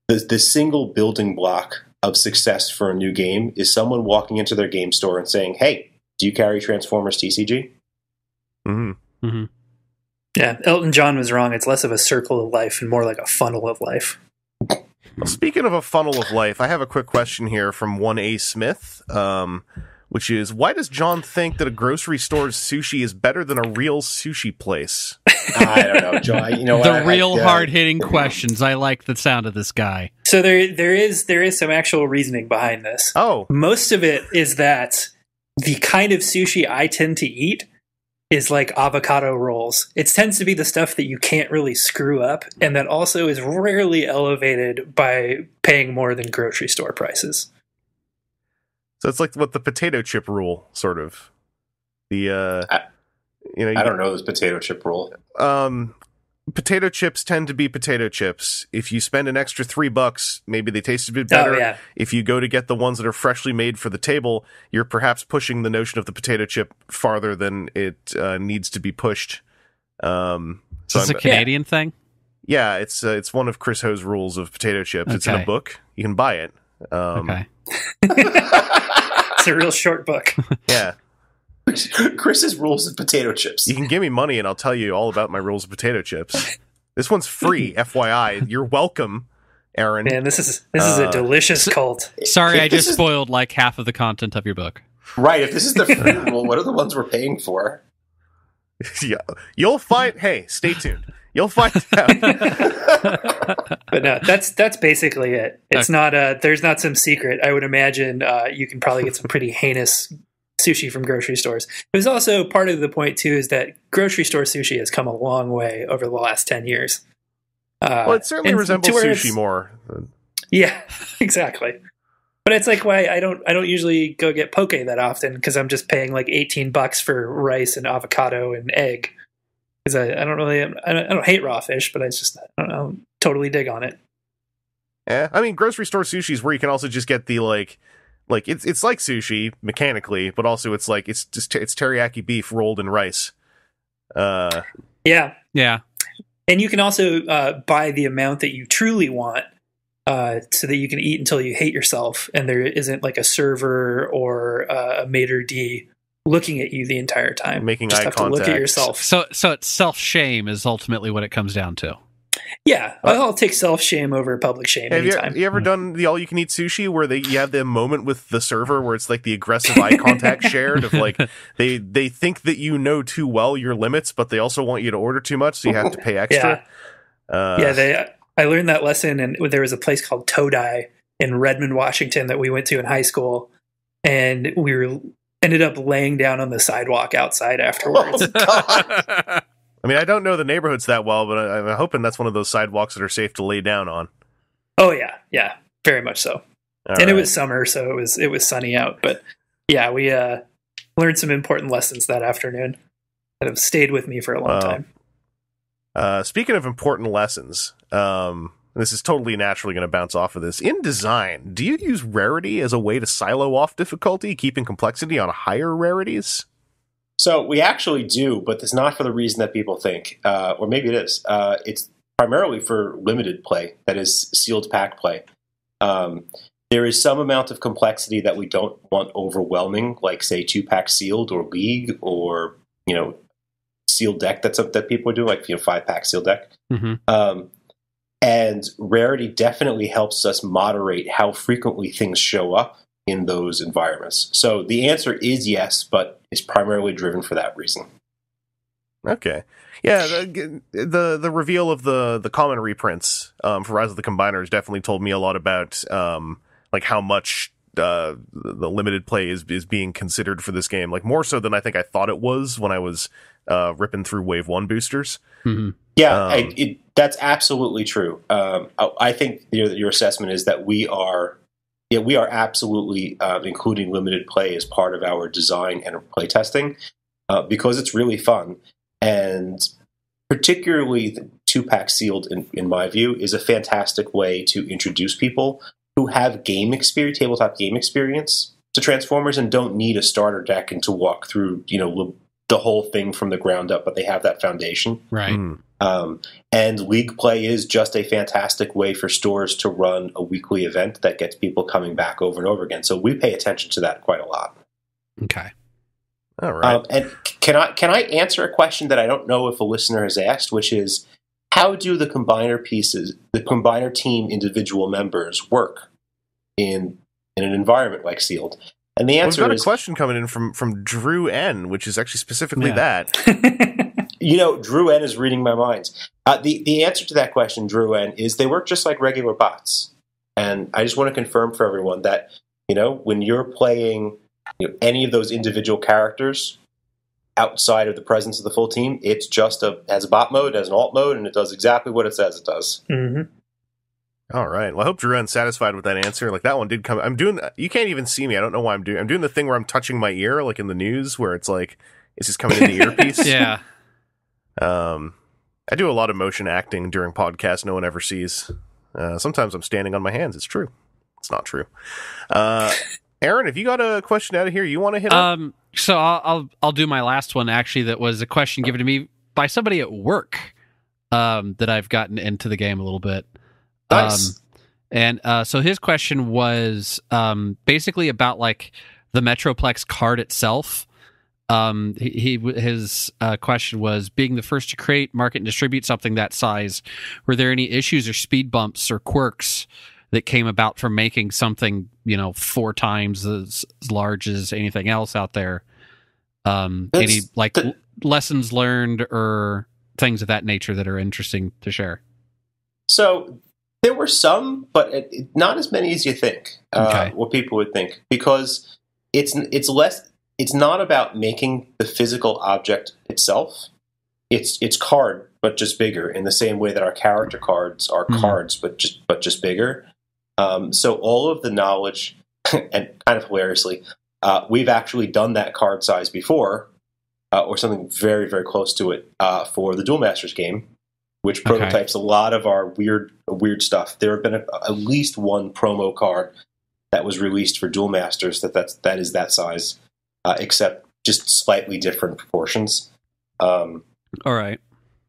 the single building block of success for a new game is someone walking into their game store and saying, "Hey, do you carry Transformers TCG?" Mm-hmm. Mm-hmm. Yeah, Elton John was wrong. It's less of a circle of life and more like a funnel of life. Well, speaking of a funnel of life, I have a quick question here from 1A Smith, which is, why does John think that a grocery store's sushi is better than a real sushi place? I don't know, John. You know, the real hard-hitting questions. I like the sound of this guy. So there is some actual reasoning behind this. Oh. Most of it is that the kind of sushi I tend to eat is like avocado rolls. It tends to be the stuff that you can't really screw up, and that also is rarely elevated by paying more than grocery store prices. So it's like what the potato chip rule, sort of. I don't know this potato chip rule. Potato chips tend to be potato chips. If you spend an extra $3, maybe they taste a bit better. Oh, yeah. If you go to get the ones that are freshly made for the table, you're perhaps pushing the notion of the potato chip farther than it needs to be pushed. Is this a Canadian thing? Yeah, it's one of Chris Ho's rules of potato chips. Okay. It's in a book. You can buy it. Okay. It's a real short book. Yeah. Chris's rules of potato chips. You can give me money and I'll tell you all about my rules of potato chips. This one's free, FYI. You're welcome, Aaron. Man, this is a delicious cult. Sorry, I just spoiled like half of the content of your book. Right, if this is the free rule, what are the ones we're paying for? Yeah, you'll find. Hey, stay tuned. You'll find out. But no, that's basically it. It's not there's not some secret. I would imagine you can probably get some pretty heinous sushi from grocery stores. It was also part of the point too, is that grocery store sushi has come a long way over the last 10 years. Well, it certainly resembles sushi more. Yeah, exactly. But it's like why I don't usually go get poke that often, because I'm just paying like $18 for rice and avocado and egg. Because I don't hate raw fish, but I just I don't know, totally dig on it. Yeah, I mean, grocery store sushi is where you can also just get the like it's like sushi mechanically, but also it's like it's teriyaki beef rolled in rice. Yeah. And you can also buy the amount that you truly want, so that you can eat until you hate yourself, and there isn't like a server or a maitre d' looking at you the entire time. Making just eye have contact. to look at yourself. So it's self-shame is ultimately what it comes down to. Yeah, I'll take self-shame over public shame anytime. Have you ever done the all-you-can-eat sushi where you have the moment with the server where it's like the aggressive eye contact shared of like they think that you know too well your limits, but they also want you to order too much, so you have to pay extra? I learned that lesson, and there was a place called Todai in Redmond, Washington that we went to in high school, and we ended up laying down on the sidewalk outside afterwards. Oh, God. I mean, I don't know the neighborhoods that well, but I'm hoping that's one of those sidewalks that are safe to lay down on. Oh yeah, very much so. All and right. It was summer, so it was sunny out. But yeah, we learned some important lessons that afternoon that have stayed with me for a long time. Speaking of important lessons, this is totally naturally going to bounce off of this. In design, do you use rarity as a way to silo off difficulty, keeping complexity on higher rarities? So we actually do, but it's not for the reason that people think, or maybe it is. It's primarily for limited play, that is sealed pack play. There is some amount of complexity that we don't want overwhelming, like say 2-pack sealed or league or sealed deck that people do, like 5-pack sealed deck. Mm-hmm. And rarity definitely helps us moderate how frequently things show up in those environments. So the answer is yes, but it's primarily driven for that reason. Okay. Yeah, the reveal of the common reprints for Rise of the Combiners definitely told me a lot about like how much the limited play is being considered for this game, like more so than I think I thought it was when I was ripping through Wave 1 boosters. Mm-hmm. Yeah, that's absolutely true. I think your assessment is that we are absolutely including limited play as part of our design and play testing because it's really fun. And particularly the 2-pack sealed, in my view, is a fantastic way to introduce people who have tabletop game experience to Transformers and don't need a starter deck and to walk through, the whole thing from the ground up, but they have that foundation. Right. And League play is just a fantastic way for stores to run a weekly event that gets people coming back over and over again. So we pay attention to that quite a lot. Okay. All right. And can I answer a question that I don't know if a listener has asked, which is, how do the combiner team individual members work in an environment like Sealed? And the answer we've got is, a question coming in from Drew N, which is actually specifically that. Drew N is reading my mind. The answer to that question, Drew N, is they work just like regular bots. And I just want to confirm for everyone that, when you're playing any of those individual characters outside of the presence of the full team, it's just has a bot mode, has an alt mode, and it does exactly what it says it does. Mm-hmm. All right. Well, I hope Drew N's satisfied with that answer. Like, that one did come. You can't even see me. I don't know why I'm doing the thing where I'm touching my ear, like in the news, where it's like, it's just coming in the earpiece. Yeah. I do a lot of motion acting during podcasts no one ever sees. Sometimes I'm standing on my hands. It's true. It's not true. Aaron, if you got a question out of here you want to hit up? So I'll do my last one, actually, that was a question given to me by somebody at work that I've gotten into the game a little bit. Nice. So his question was basically about like the Metroplex card itself. His question was, being the first to create, market, and distribute something that size, were there any issues or speed bumps or quirks that came about from making something 4 times as large as anything else out there? Any lessons learned or things of that nature that are interesting to share? So there were some, but not as many as you think. Okay. What people would think, because it's less. It's not about making the physical object itself. It's card, but just bigger. In the same way that our character cards are cards, but just bigger. So all of the knowledge, and kind of hilariously, we've actually done that card size before, or something very, very close to it, for the Duel Masters game, which prototypes a lot of our weird stuff. There have been at least one promo card that was released for Duel Masters that is that size, except just slightly different proportions. All right.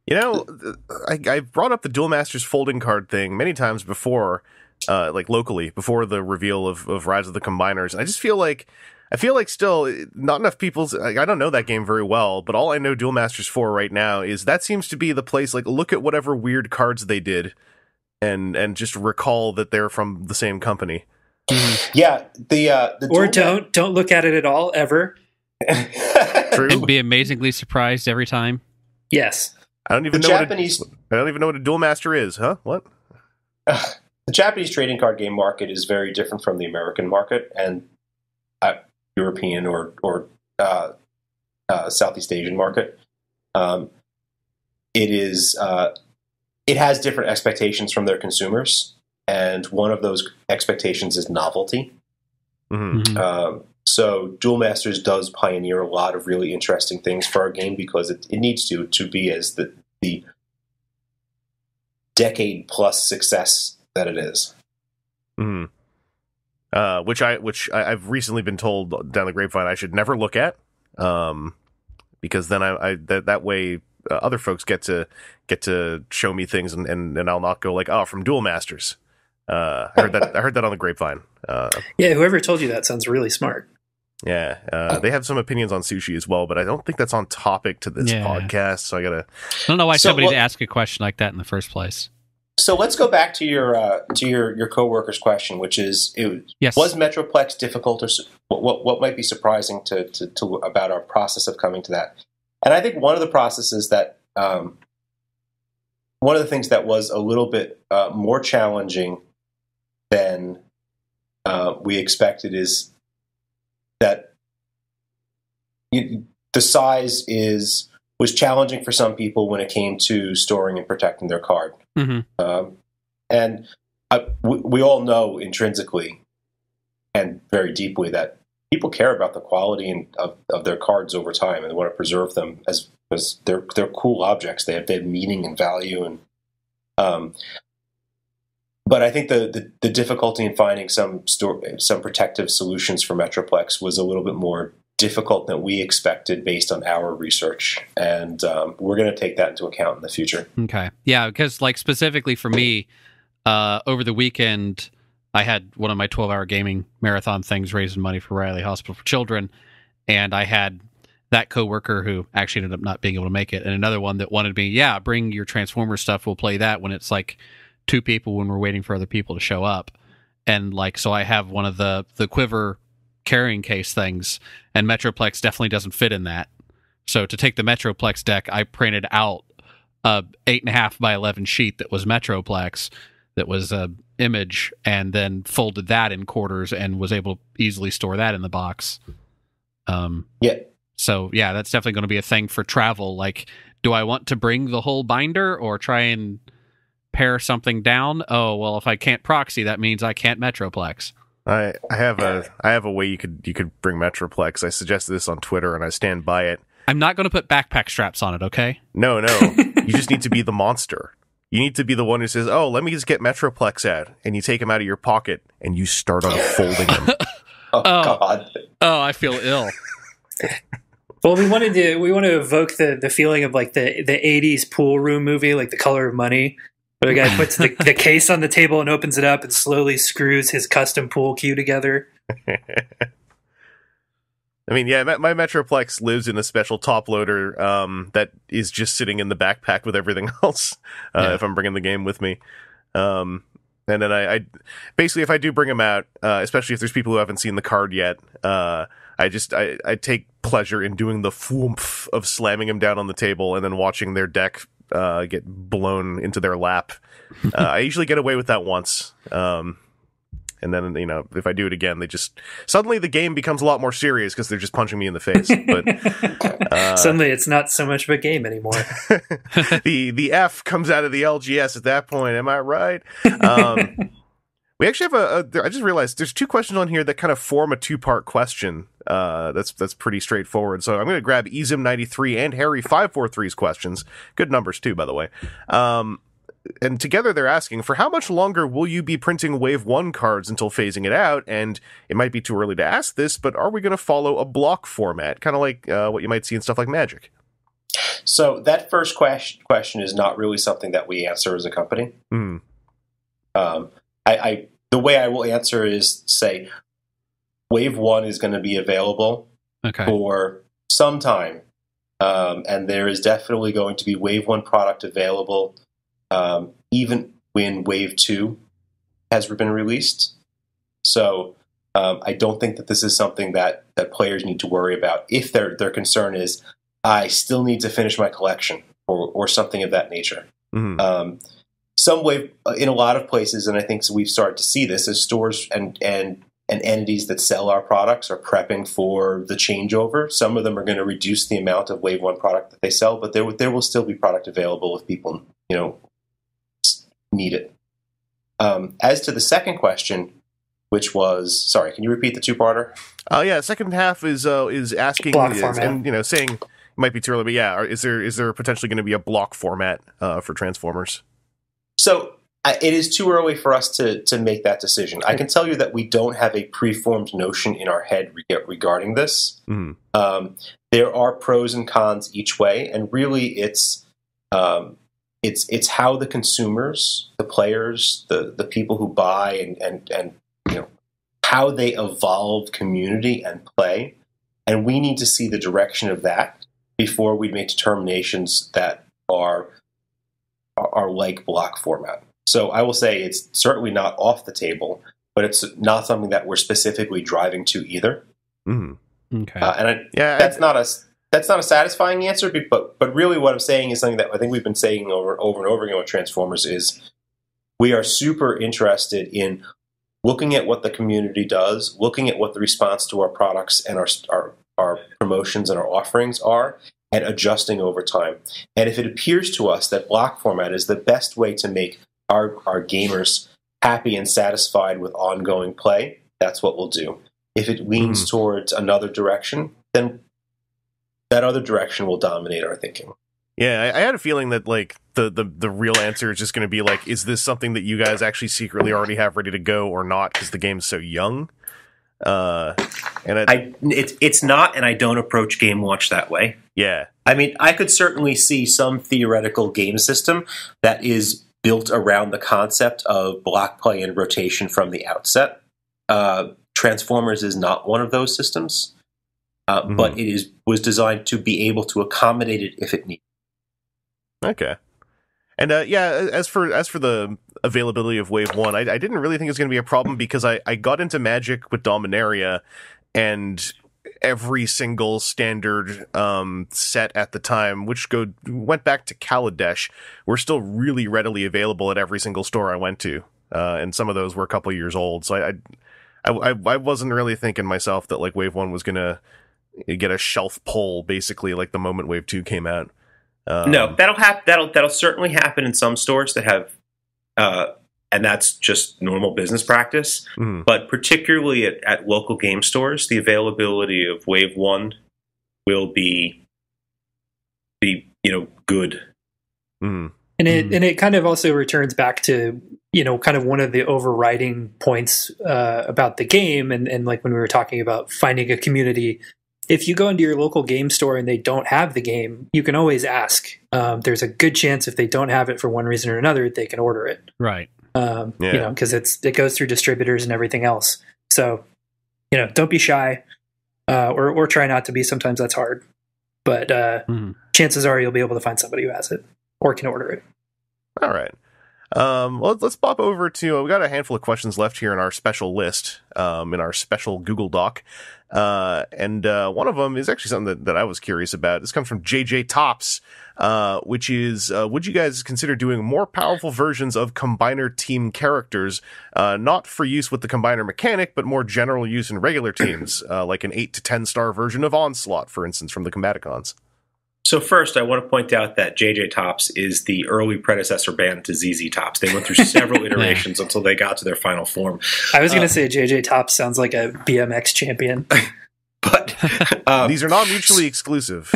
I brought up the Duel Masters folding card thing many times before, like locally, before the reveal of Rise of the Combiners. And I just feel like I feel like still not enough people's. Like, I don't know that game very well, but all I know Duel Masters 4 right now is that seems to be the place. Like, look at whatever weird cards they did, and just recall that they're from the same company. Yeah, the or don't look at it at all ever. True. And be amazingly surprised every time. Yes. I don't even know what a Duel Master is, huh? What? The Japanese trading card game market is very different from the American market and European or Southeast Asian market. It has different expectations from their consumers, and one of those expectations is novelty. Mm-hmm. So Duel Masters does pioneer a lot of really interesting things for our game because it needs to be as the decade plus success that it is. Mm-hmm. Which I've recently been told down the grapevine I should never look at, because then that way other folks get to show me things and I'll not go like, oh, from Duel Masters. I heard that on the grapevine. Yeah, whoever told you that sounds really smart. Yeah, they have some opinions on sushi as well, but I don't think that's on topic to this podcast. So I don't know why somebody'd ask a question like that in the first place. So let's go back to your coworker's question, which is, was Metroplex difficult, or what might be surprising to about our process of coming to that? And I think one of the processes that one of the things that was a little bit more challenging than we expected is that the size was challenging for some people when it came to storing and protecting their card. Mm-hmm. And we all know intrinsically and very deeply that people care about the quality of their cards over time, and they want to preserve them as they're cool objects. They have meaning and value, and but I think the difficulty in finding some protective solutions for Metroplex was a little bit more difficult than we expected based on our research, and we're going to take that into account in the future. Okay, yeah, because like specifically for me, over the weekend, I had one of my 12-hour gaming marathon things raising money for Riley Hospital for Children, and I had that coworker who actually ended up not being able to make it, and another one that wanted me, bring your Transformers stuff, we'll play that when it's like 2 people when we're waiting for other people to show up. And like, so I have one of the Quiver carrying case things, and Metroplex definitely doesn't fit in that. So to take the Metroplex deck, I printed out a 8.5 by 11 sheet that was Metroplex, that was a image, and then folded that in quarters and was able to easily store that in the box. So yeah, that's definitely going to be a thing for travel. Like, do I want to bring the whole binder or try and pare something down? Oh, well, if I can't proxy, that means I can't Metroplex. I have a way you could bring Metroplex. I suggested this on Twitter, and I stand by it. I'm not going to put backpack straps on it, okay? No. You just need to be the monster. You need to be the one who says, oh, let me just get Metroplex out. And you take him out of your pocket, and you start unfolding him. God. Oh, I feel ill. Well, we want to evoke the feeling of like the 80s pool room movie, like The Color of Money, where the guy puts the case on the table and opens it up and slowly screws his custom pool cue together. I mean, yeah, my Metroplex lives in a special top loader that is just sitting in the backpack with everything else if I'm bringing the game with me. And then I basically, if I do bring them out, especially if there's people who haven't seen the card yet, I take pleasure in doing the thwoomph of slamming them down on the table and then watching their deck get blown into their lap. I usually get away with that once. And then, if I do it again, suddenly the game becomes a lot more serious because they're just punching me in the face. But suddenly it's not so much of a game anymore. The F comes out of the LGS at that point. Am I right? We actually have I just realized there's 2 questions on here that kind of form a 2-part question. That's pretty straightforward. So I'm going to grab Ezim93 and Harry543's questions. Good numbers too, by the way. And together they're asking, for how much longer will you be printing Wave 1 cards until phasing it out? And it might be too early to ask this, but are we going to follow a block format? Kind of like what you might see in stuff like Magic. So that first question is not really something that we answer as a company. Mm. The way I will answer is say, Wave 1 is going to be available for some time. And there is definitely going to be Wave 1 product available even when Wave 2 has been released. So I don't think that this is something that players need to worry about if their concern is, I still need to finish my collection or something of that nature. Mm-hmm. Some Wave, in a lot of places, and I think we've started to see this, as stores and entities that sell our products are prepping for the changeover. Some of them are going to reduce the amount of Wave 1 product that they sell, but there will still be product available if people, need it. As to the second question, which was, sorry, can you repeat the two-parter? Yeah, second half is asking, and saying it might be too early, but yeah, is there potentially going to be a block format for Transformers? So it is too early for us to make that decision. I can tell you that we don't have a preformed notion in our head regarding this. Mm-hmm. There are pros and cons each way, and really it's how the consumers, the players, the people who buy and how they evolve community and play, and we need to see the direction of that before we make determinations that are like block format. So I will say it's certainly not off the table, but it's not something that we're specifically driving to either. Mm-hmm. Okay, that's not a satisfying answer, but really what I'm saying is something that I think we've been saying over and over again with Transformers is we are super interested in looking at what the community does, looking at what the response to our products and our promotions and our offerings are, and adjusting over time. And if it appears to us that block format is the best way to make our gamers happy and satisfied with ongoing play, that's what we'll do. If it leans towards another direction, then that other direction will dominate our thinking. Yeah, I had a feeling that the real answer is just going to be is this something that you guys actually secretly already have ready to go or not because the game's so young? It's not, and I don't approach game launch that way. Yeah, I mean, I could certainly see some theoretical game system that is built around the concept of block play and rotation from the outset. Transformers is not one of those systems, but it was designed to be able to accommodate it if it needed. Okay. And as for the availability of Wave 1, I didn't really think it was going to be a problem because I got into Magic with Dominaria, and every single standard set at the time, which went back to Kaladesh, were still really readily available at every single store I went to, and some of those were a couple years old. So I wasn't really thinking myself that Wave 1 was going to get a shelf pull basically the moment Wave 2 came out. No, that'll certainly happen in some stores that have, and that's just normal business practice. Mm-hmm. But particularly at local game stores, the availability of Wave 1 will be good. Mm-hmm. And it kind of also returns back to kind of one of the overriding points about the game, and when we were talking about finding a community. If you go into your local game store and they don't have the game, you can always ask. There's a good chance if they don't have it for one reason or another, they can order it. Right. Because it goes through distributors and everything else. So, don't be shy, or try not to be. Sometimes that's hard, but chances are you'll be able to find somebody who has it or can order it. All right. Well, let's pop over to, we got a handful of questions left here in our special list, in our special Google Doc. And one of them is actually something that I was curious about. This comes from JJ Tops, which is, would you guys consider doing more powerful versions of combiner team characters, not for use with the combiner mechanic, but more general use in regular teams, like an 8 to 10 star version of Onslaught, for instance, from the Combaticons? So first, I want to point out that JJ Tops is the early predecessor band to ZZ Tops. They went through several iterations until they got to their final form. I was going to say JJ Tops sounds like a BMX champion. But these are not mutually exclusive.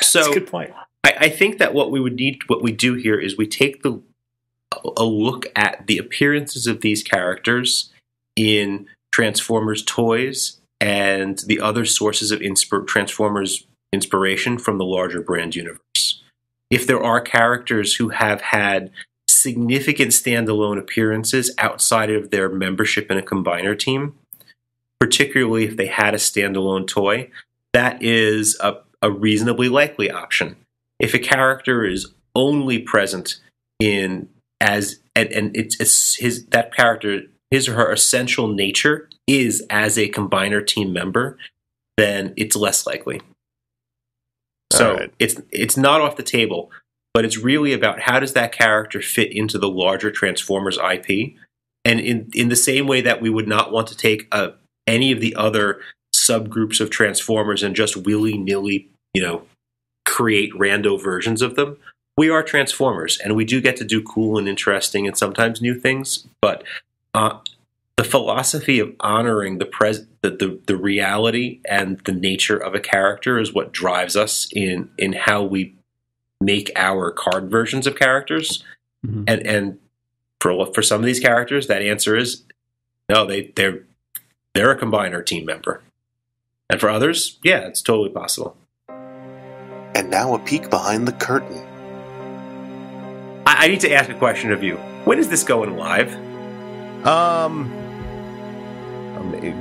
So that's a good point. I think that what we do here is we take a look at the appearances of these characters in Transformers toys and the other sources of Transformers inspiration from the larger brand universe. If there are characters who have had significant standalone appearances outside of their membership in a combiner team, particularly if they had a standalone toy, that is a reasonably likely option. If a character is only present in as and it's that character, his or her essential nature is as a combiner team member, then it's less likely. So it's not off the table, but it's really about how does that character fit into the larger Transformers IP. And in the same way that we would not want to take any of the other subgroups of Transformers and just willy-nilly, create rando versions of them, we are Transformers, and we do get to do cool and interesting and sometimes new things. But the philosophy of honoring the reality and the nature of a character is what drives us in how we make our card versions of characters. Mm-hmm. And for some of these characters, that answer is no. They're a combiner team member, and for others, yeah, it's totally possible. And now a peek behind the curtain. I need to ask a question of you. When is this going live?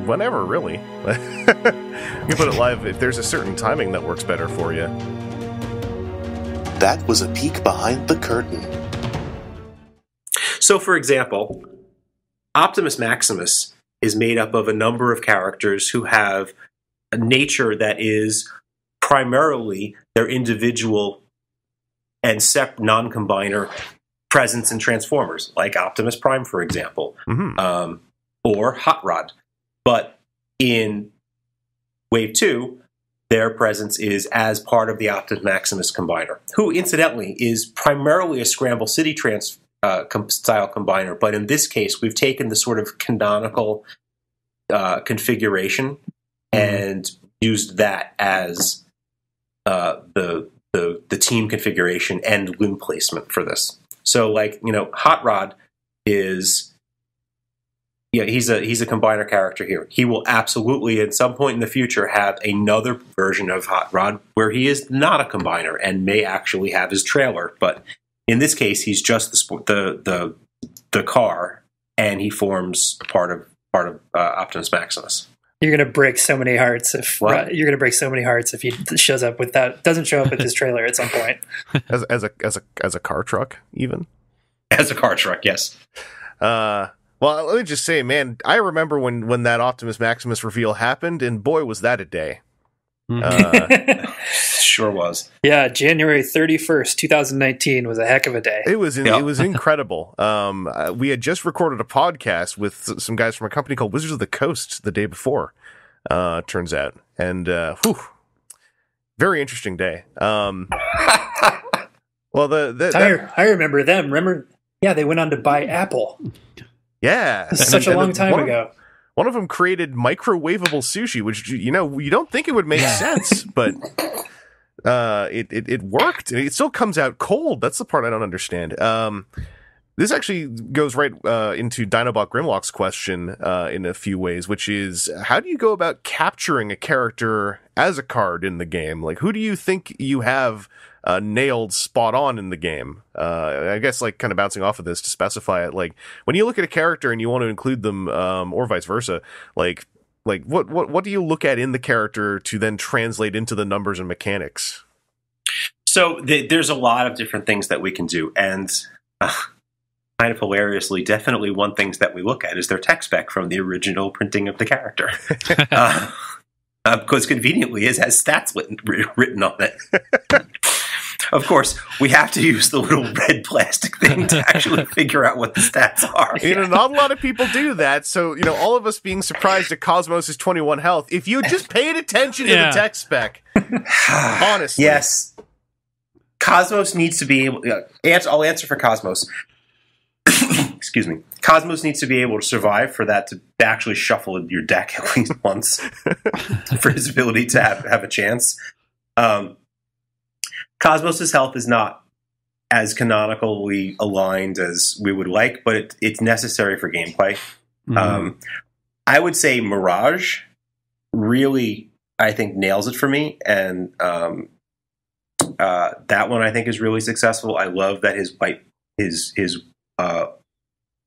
Whenever, really. You put it live if there's a certain timing that works better for you. That was a peek behind the curtain. So, for example, Optimus Maximus is made up of a number of characters who have a nature that is primarily their individual and non-combiner presence in Transformers, like Optimus Prime, for example, or Hot Rod. But in Wave 2, their presence is as part of the Optimus Maximus combiner, who, incidentally, is primarily a Scramble City style combiner. But in this case, we've taken the sort of canonical configuration and used that as the team configuration and limb placement for this. So, Hot Rod is, he's a combiner character here. He will absolutely, at some point in the future, have another version of Hot Rod where he is not a combiner and may actually have his trailer. But in this case, he's just the car, and he forms part of Optimus Maximus. You're gonna break so many hearts if he shows up with that. Doesn't show up with his trailer at some point. As a car truck, even as a car truck, yes. Well, let me just say, man, I remember when that Optimus Maximus reveal happened, and boy, was that a day. Sure was. Yeah, January 31st, 2019 was a heck of a day. It was incredible. We had just recorded a podcast with some guys from a company called Wizards of the Coast the day before, turns out. And, very interesting day. Well, I remember them. Yeah, they went on to buy Apple. Yeah. Such a long time ago. One of them created microwavable sushi, which, you don't think it would make sense, but it worked. It still comes out cold. That's the part I don't understand. This actually goes right into Dinobot Grimlock's question in a few ways, which is, how do you go about capturing a character as a card in the game? Like, who do you think you have nailed spot on in the game? I guess, kind of bouncing off of this to specify it, when you look at a character and you want to include them, or vice versa, what do you look at in the character to then translate into the numbers and mechanics? So there's a lot of different things that we can do, and kind of hilariously, definitely one thing that we look at is their tech spec from the original printing of the character. Because conveniently it has stats written on it. Of course, we have to use the little red plastic thing to actually figure out what the stats are. Not a lot of people do that. So, all of us being surprised at Cosmos' 21 health, if you just paid attention to the tech spec, honestly. Yes. Cosmos needs to be able... I'll answer for Cosmos. Excuse me. Cosmos needs to be able to survive for that to actually shuffle your deck at least once for his ability to have a chance. Cosmos' health is not as canonically aligned as we would like, but it's necessary for gameplay. Mm-hmm. I would say Mirage really, I think, nails it for me, and that one I think is really successful. I love that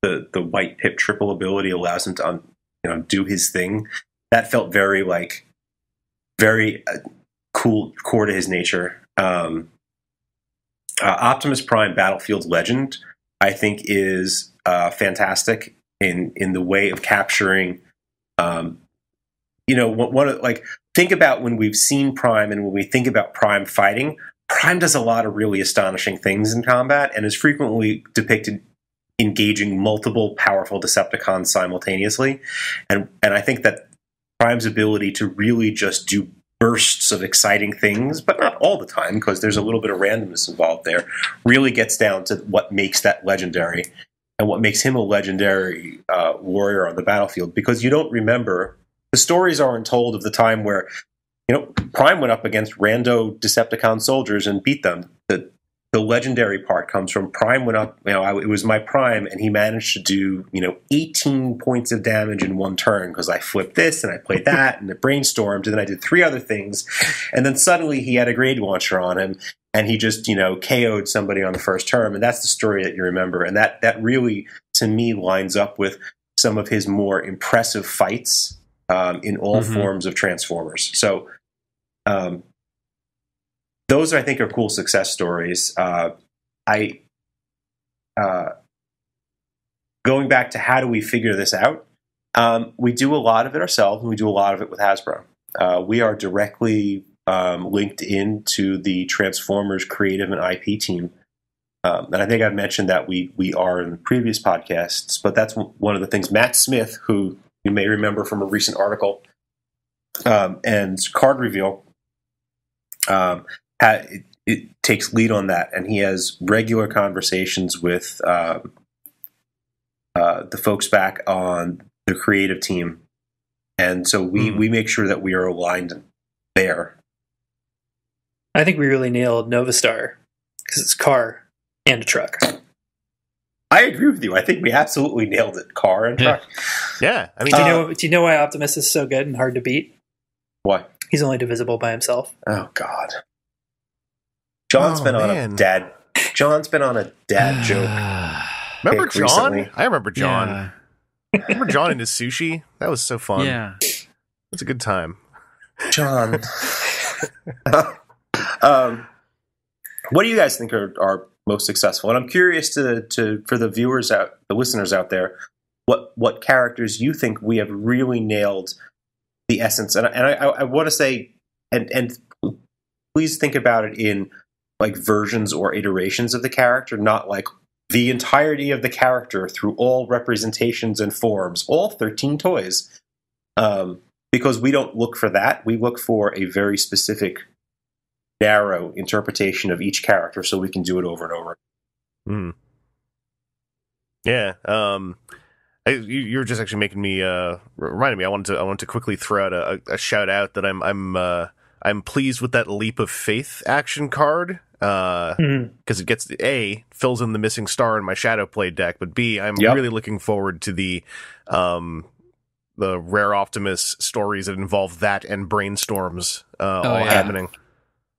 the white pip triple ability allows him to do his thing. that felt very very cool, core to his nature. Optimus Prime Battlefield Legend, I think, is fantastic in the way of capturing. Think about when we've seen Prime and when we think about Prime fighting. Prime does a lot of really astonishing things in combat and is frequently depicted engaging multiple powerful Decepticons simultaneously. And I think that Prime's ability to really just do bursts of exciting things, but not all the time, because there's a little bit of randomness involved there, really gets down to what makes that legendary and what makes him a legendary warrior on the battlefield. Because you don't remember, the stories aren't told of the time where, Prime went up against rando Decepticon soldiers and beat them. The legendary part comes from Prime went up, it was my Prime, and he managed to do, 18 points of damage in one turn because I flipped this and I played that and it brainstormed, and then I did 3 other things, and then suddenly he had a grade launcher on him and he just, KO'd somebody on the first turn, and that's the story that you remember. And that really, to me, lines up with some of his more impressive fights in all forms of Transformers. So, those, I think, are cool success stories. Going back to how do we figure this out, we do a lot of it ourselves, and we do a lot of it with Hasbro. We are directly linked into the Transformers creative and IP team. And I think I've mentioned that we are in previous podcasts, but that's one of the things. Matt Smith, who you may remember from a recent article and card reveal, it takes lead on that, and he has regular conversations with the folks back on the creative team, and so we make sure that we are aligned there. I think we really nailed Nova Star because it's car and a truck. I agree with you. I think we absolutely nailed it. Car and truck. Yeah. I mean, do you know why Optimus is so good and hard to beat? Why? He's only divisible by himself. Oh God. John's been on a dad joke. Remember John? Recently. I remember John. Yeah. Remember John and his sushi? That was so fun. Yeah. It's a good time. John. What do you guys think are most successful? And I'm curious to for the viewers the listeners out there, what characters you think we have really nailed the essence. And I want to say, and please think about it in like versions or iterations of the character, not like the entirety of the character through all representations and forms, all 13 toys. Because we don't look for that. We look for a very specific, narrow interpretation of each character so we can do it over and over. Mm. Yeah. You were just actually making me reminded me. I wanted to quickly throw out a shout out that I'm pleased with that Leap of Faith action card because it gets fills in the missing star in my Shadow Play deck, but B, I'm really looking forward to the Rare Optimus stories that involve that and brainstorms happening.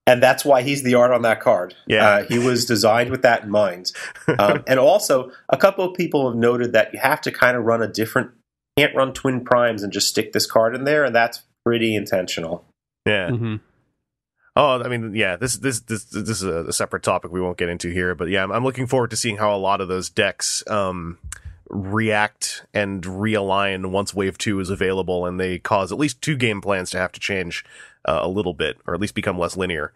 And that's why he's the art on that card. Yeah. He was designed with that in mind. And also, a couple of people have noted that you have to kind of can't run Twin Primes and just stick this card in there, and that's pretty intentional. Yeah. Mm-hmm. Oh, I mean, yeah, this is a separate topic we won't get into here, but yeah, I'm looking forward to seeing how a lot of those decks react and realign once Wave 2 is available, and they cause at least 2 game plans to have to change a little bit, or at least become less linear.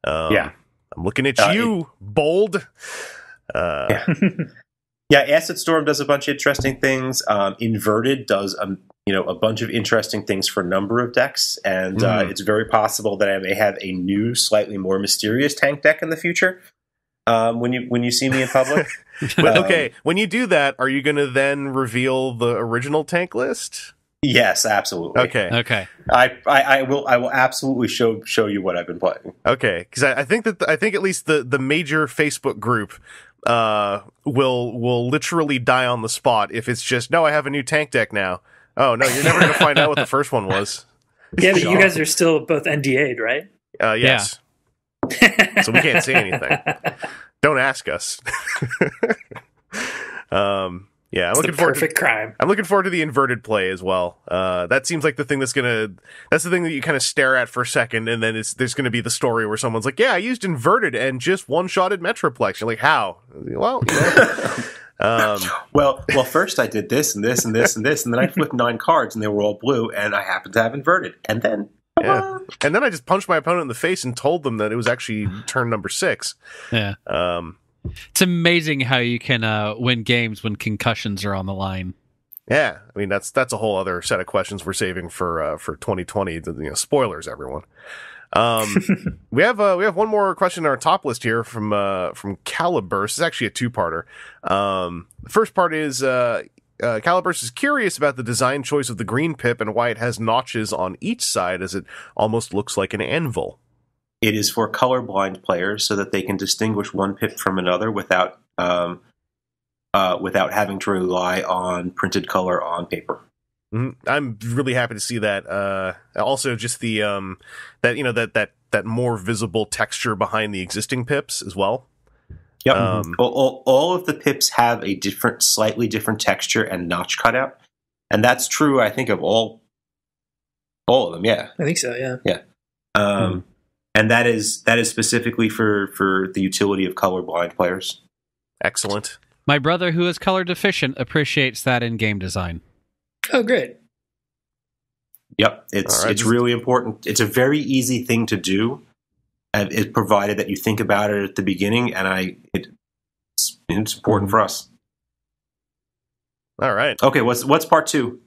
I'm looking at you, Bold. Yeah, Acid Storm does a bunch of interesting things. Inverted does a bunch of interesting things for a number of decks, and it's very possible that I may have a new, slightly more mysterious tank deck in the future. When you see me in public. Okay, when you do that, are you going to then reveal the original tank list? Yes, absolutely. Okay. I will absolutely show you what I've been playing. Okay, because I think at least the major Facebook group will literally die on the spot if it's just, no, I have a new tank deck now. Oh no, you're never going to find out what the first one was. Yeah, but you guys are still both NDA'd, right? Yes. Yeah. So we can't say anything. Don't ask us. Yeah, I'm It's looking the forward perfect crime. I'm looking forward to the inverted play as well. That seems like the thing that's the thing that you kind of stare at for a second, and then there's gonna be the story where someone's like, yeah, I used inverted and just one-shotted Metroplex. You're like, how? Well, well, first I did this and this and this and this, and then I flipped 9 cards and they were all blue, and I happened to have inverted. And then, and then I just punched my opponent in the face and told them that it was actually turn number 6. Yeah. It's amazing how you can win games when concussions are on the line. Yeah, I mean that's a whole other set of questions we're saving for 2020. Spoilers, everyone. We have one more question on our top list here from Caliburst. It's actually a 2-parter. The first part is Caliburst is curious about the design choice of the green pip and why it has notches on each side, as it almost looks like an anvil. It is for colorblind players so that they can distinguish one pip from another without having to rely on printed color on paper. Mm-hmm. I'm really happy to see that. Also, just the that more visible texture behind the existing pips as well. Yep. All of the pips have a slightly different texture and notch cutout, and that's true, I think, of all of them. Yeah, I think so. Yeah. Yeah. And that is specifically for the utility of colorblind players. Excellent. My brother, who is color deficient, appreciates that in game design. Oh, great. Yep, it's really important. It's a very easy thing to do, it's provided that you think about it at the beginning, and it's important for us. All right. Okay, what's part 2?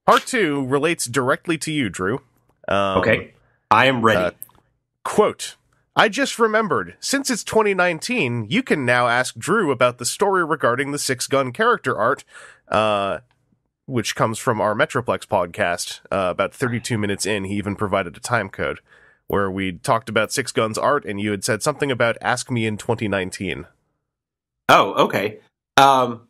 Part 2 relates directly to you, Drew. Okay, I am ready. Quote, I just remembered, since it's 2019, you can now ask Drew about the story regarding the 6-gun character art, which comes from our Metroplex podcast. About 32 minutes in, he even provided a time code where we talked about 6-gun's art, and you had said something about ask me in 2019. Oh, okay. Don't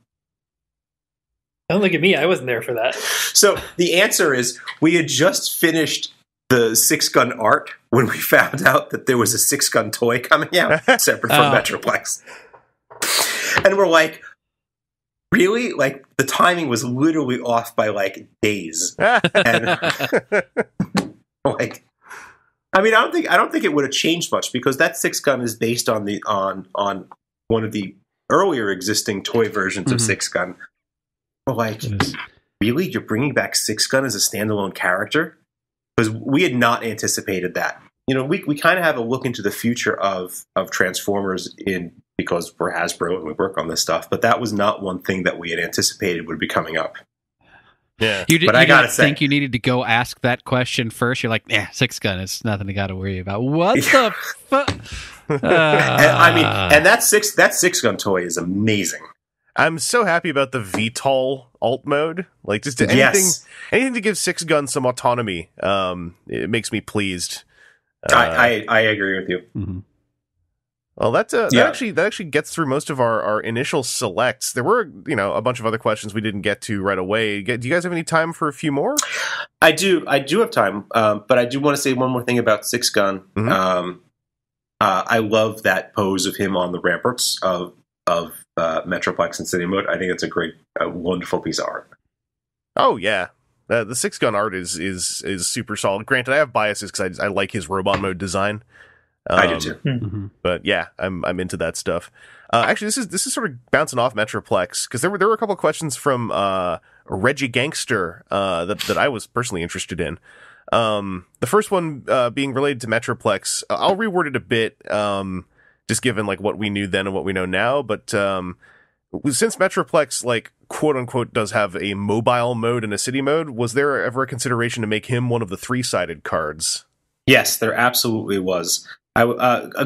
look at me. I wasn't there for that. So the answer is we had just finished the 6-gun art when we found out that there was a 6-gun toy coming out separate from Metroplex. And we're like, really? Like, the timing was literally off by like days. And like, I mean, I don't think it would have changed much, because that 6-gun is based on on one of the earlier existing toy versions of 6-gun. We're like, really? You're bringing back 6-gun as a standalone character? Because we had not anticipated that. We kind of have a look into the future of Transformers because we're Hasbro and we work on this stuff, but that was not one thing that we had anticipated would be coming up. Yeah, but I gotta think you needed to go ask that question first. You're like, 6-gun, it's nothing to gotta worry about. What the fuck? And that 6-gun toy is amazing. I'm so happy about the VTOL alt mode. Like, just anything to give 6-gun some autonomy. It makes me pleased. I agree with you. Mm-hmm. Well, that actually gets through most of our initial selects. There were, a bunch of other questions we didn't get to right away. Do you guys have any time for a few more? I do have time, but I do want to say one more thing about 6-gun. Mm-hmm. I love that pose of him on the ramparts of Metroplex and City Mode. I think it's a wonderful piece of art. Oh yeah, the 6-gun art is super solid. Granted, I have biases because I like his robot mode design. I do too. Mm-hmm. But yeah, I'm into that stuff. Actually, this is sort of bouncing off Metroplex, because there were a couple of questions from Reggie Gangster that I was personally interested in. The first one being related to Metroplex. I'll reword it a bit, just given like what we knew then and what we know now. But since Metroplex, like, quote unquote, does have a mobile mode and a city mode, was there ever a consideration to make him one of the 3-sided cards? Yes, there absolutely was.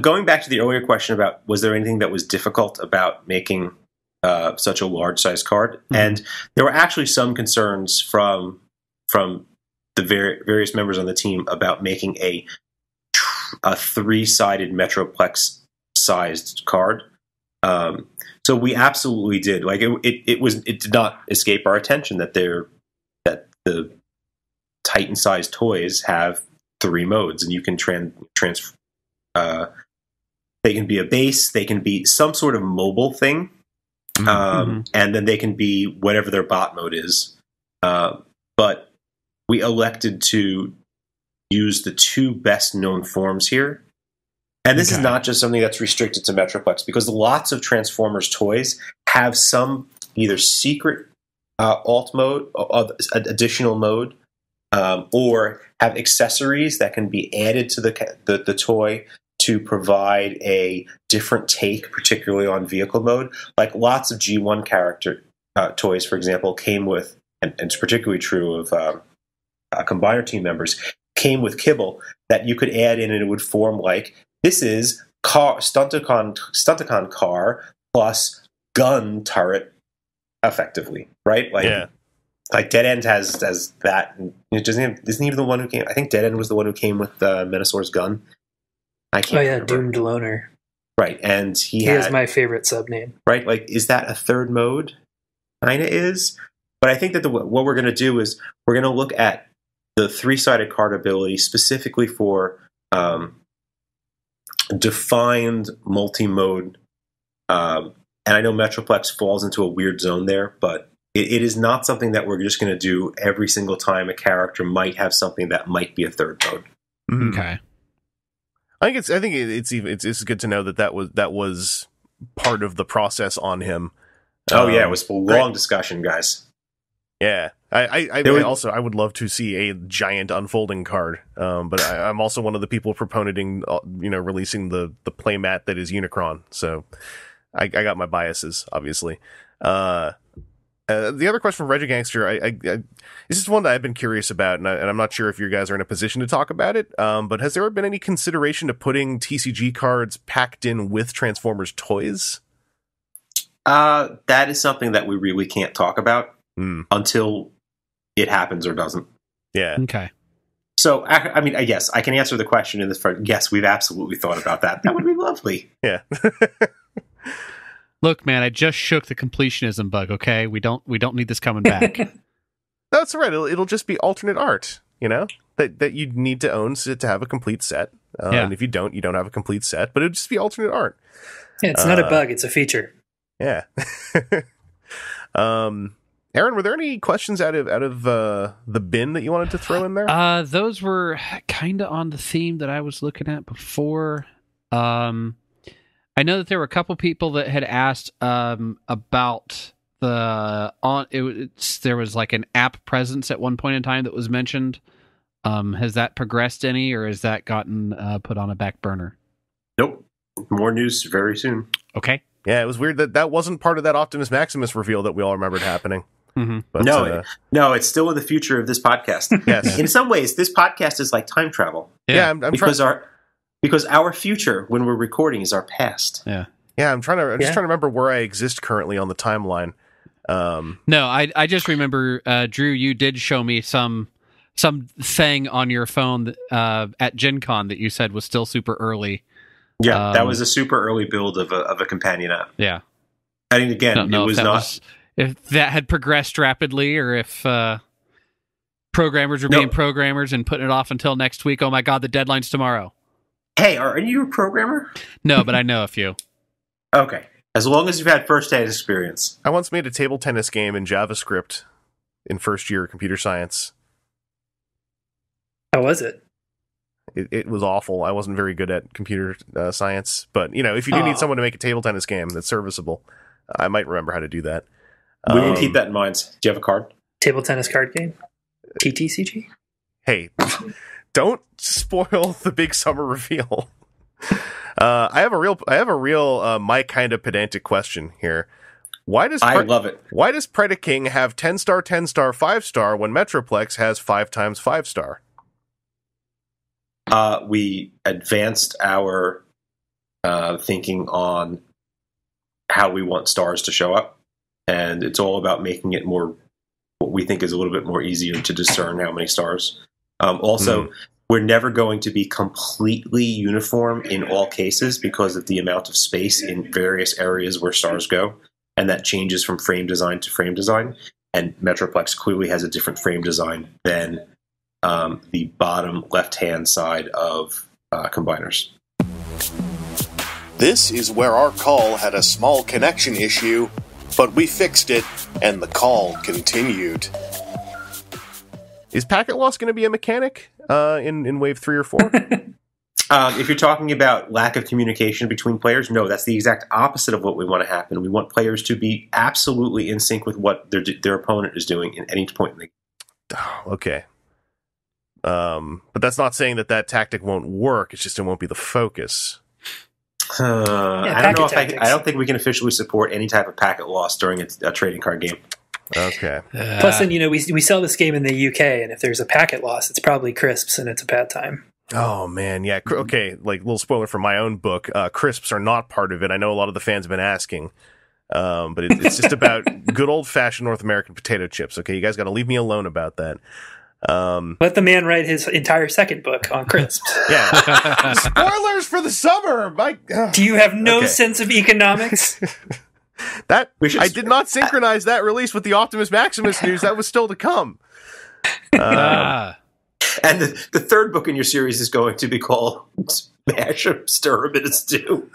Going back to the earlier question about was there anything that was difficult about making such a large size card, mm-hmm. and there were actually some concerns from the various members on the team about making a 3-sided Metroplex sized card. So we absolutely did. Like it did not escape our attention that the Titan sized toys have 3 modes, and you can they can be a base, they can be some sort of mobile thing, and then they can be whatever their bot mode is. But we elected to use the two best known forms here. And this is not just something that's restricted to Metroplex, because lots of Transformers toys have some either secret alt mode, additional mode, or have accessories that can be added to the toy to provide a different take, particularly on vehicle mode. Like lots of G1 character toys, for example, came with, and it's particularly true of Combiner team members, came with kibble that you could add in, and it would form like, this is Stunticon car plus gun turret, effectively, right? Like Dead End has that. Isn't he the one who came? I think Dead End was the one who came with Menosaur's gun. I can't remember. Doomed Loner. Right, and he is my favorite sub name. Right, like, is that a third mode? Kinda is. But I think that what we're going to do is we're going to look at the three-sided card ability specifically for defined multi-mode. And I know Metroplex falls into a weird zone there, but it is not something that we're just going to do every single time a character might have something that might be a third mode. Okay. I think it's good to know that was part of the process on him. It was a long discussion, guys. Yeah, I would love to see a giant unfolding card, but I'm also one of the people proponenting, releasing the playmat that is Unicron. So I got my biases, obviously. The other question from Regigangster, this is one that I've been curious about, and I'm not sure if you guys are in a position to talk about it, but has there ever been any consideration to putting TCG cards packed in with Transformers toys? That is something that we really can't talk about until it happens or doesn't. Yeah. Okay. So, I mean, yes, I can answer the question in this front. Yes, we've absolutely thought about that. That would be lovely. Yeah. Look, man, I just shook the completionism bug, okay? We don't need this coming back. That's all right. It'll just be alternate art, that you need to own to have a complete set. And if you don't have a complete set, but it'll just be alternate art. Yeah, it's not a bug, it's a feature. Yeah. Aaron, were there any questions out of the bin that you wanted to throw in there? Those were kind of on the theme that I was looking at before. I know that there were a couple people that had asked about there was like an app presence at one point in time that was mentioned. Has that progressed any, or has that gotten put on a back burner? Nope. More news very soon. Okay. Yeah, it was weird that wasn't part of that Optimus Maximus reveal that we all remembered happening. Mm-hmm. But, no, it's still in the future of this podcast. Yes. In some ways, this podcast is like time travel. Yeah, because our future when we're recording is our past. Yeah. Yeah, I'm just trying to remember where I exist currently on the timeline. No, I just remember, Drew, you did show me some thing on your phone at Gen Con that you said was still super early. Yeah, that was a super early build of a companion app. Yeah. I mean, again, it was not... if that had progressed rapidly, or if programmers were being programmers and putting it off until next week. Oh my God, the deadline's tomorrow. Hey, are you a programmer? No, but I know a few. Okay. As long as you've had first-hand experience. I once made a table tennis game in JavaScript in first year of computer science. How was it? It was awful. I wasn't very good at computer science. But, if you do need someone to make a table tennis game that's serviceable, I might remember how to do that. We will keep that in mind. Do you have a card? Table tennis card game? TTCG? Hey, don't spoil the big summer reveal. I have a real my kind of pedantic question here. I love it. Why does Predaking have 10-star, 10-star, 5-star when Metroplex has 5 times 5-star? We advanced our thinking on how we want stars to show up, and it's all about making it more, what we think is a little bit more easier to discern how many stars. We're never going to be completely uniform in all cases because of the amount of space in various areas where stars go, and that changes from frame design to frame design. And Metroplex clearly has a different frame design than the bottom left-hand side of combiners. This is where our call had a small connection issue. but we fixed it, and the call continued. Is packet loss going to be a mechanic in Wave 3 or 4? If you're talking about lack of communication between players, no, that's the exact opposite of what we want to happen. We want players to be absolutely in sync with what their opponent is doing at any point in the game. Okay. But that's not saying that tactic won't work. It's just it won't be the focus. I don't know if I don't think we can officially support any type of packet loss during a trading card game. Okay. Plus, then we sell this game in the UK, and if there's a packet loss, it's probably crisps, and it's a bad time. Oh man, yeah. Okay, like little spoiler from my own book. Crisps are not part of it. I know a lot of the fans have been asking, but it's just about good old fashioned North American potato chips. Okay, you guys got to leave me alone about that. Let the man write his entire second book on crisps. Yeah. Spoilers for the summer. Do you have no sense of economics? I did not synchronize that release with the Optimus Maximus news. That was still to come. And the third book in your series is going to be called Smash 'em, Stir 'em, and Stew.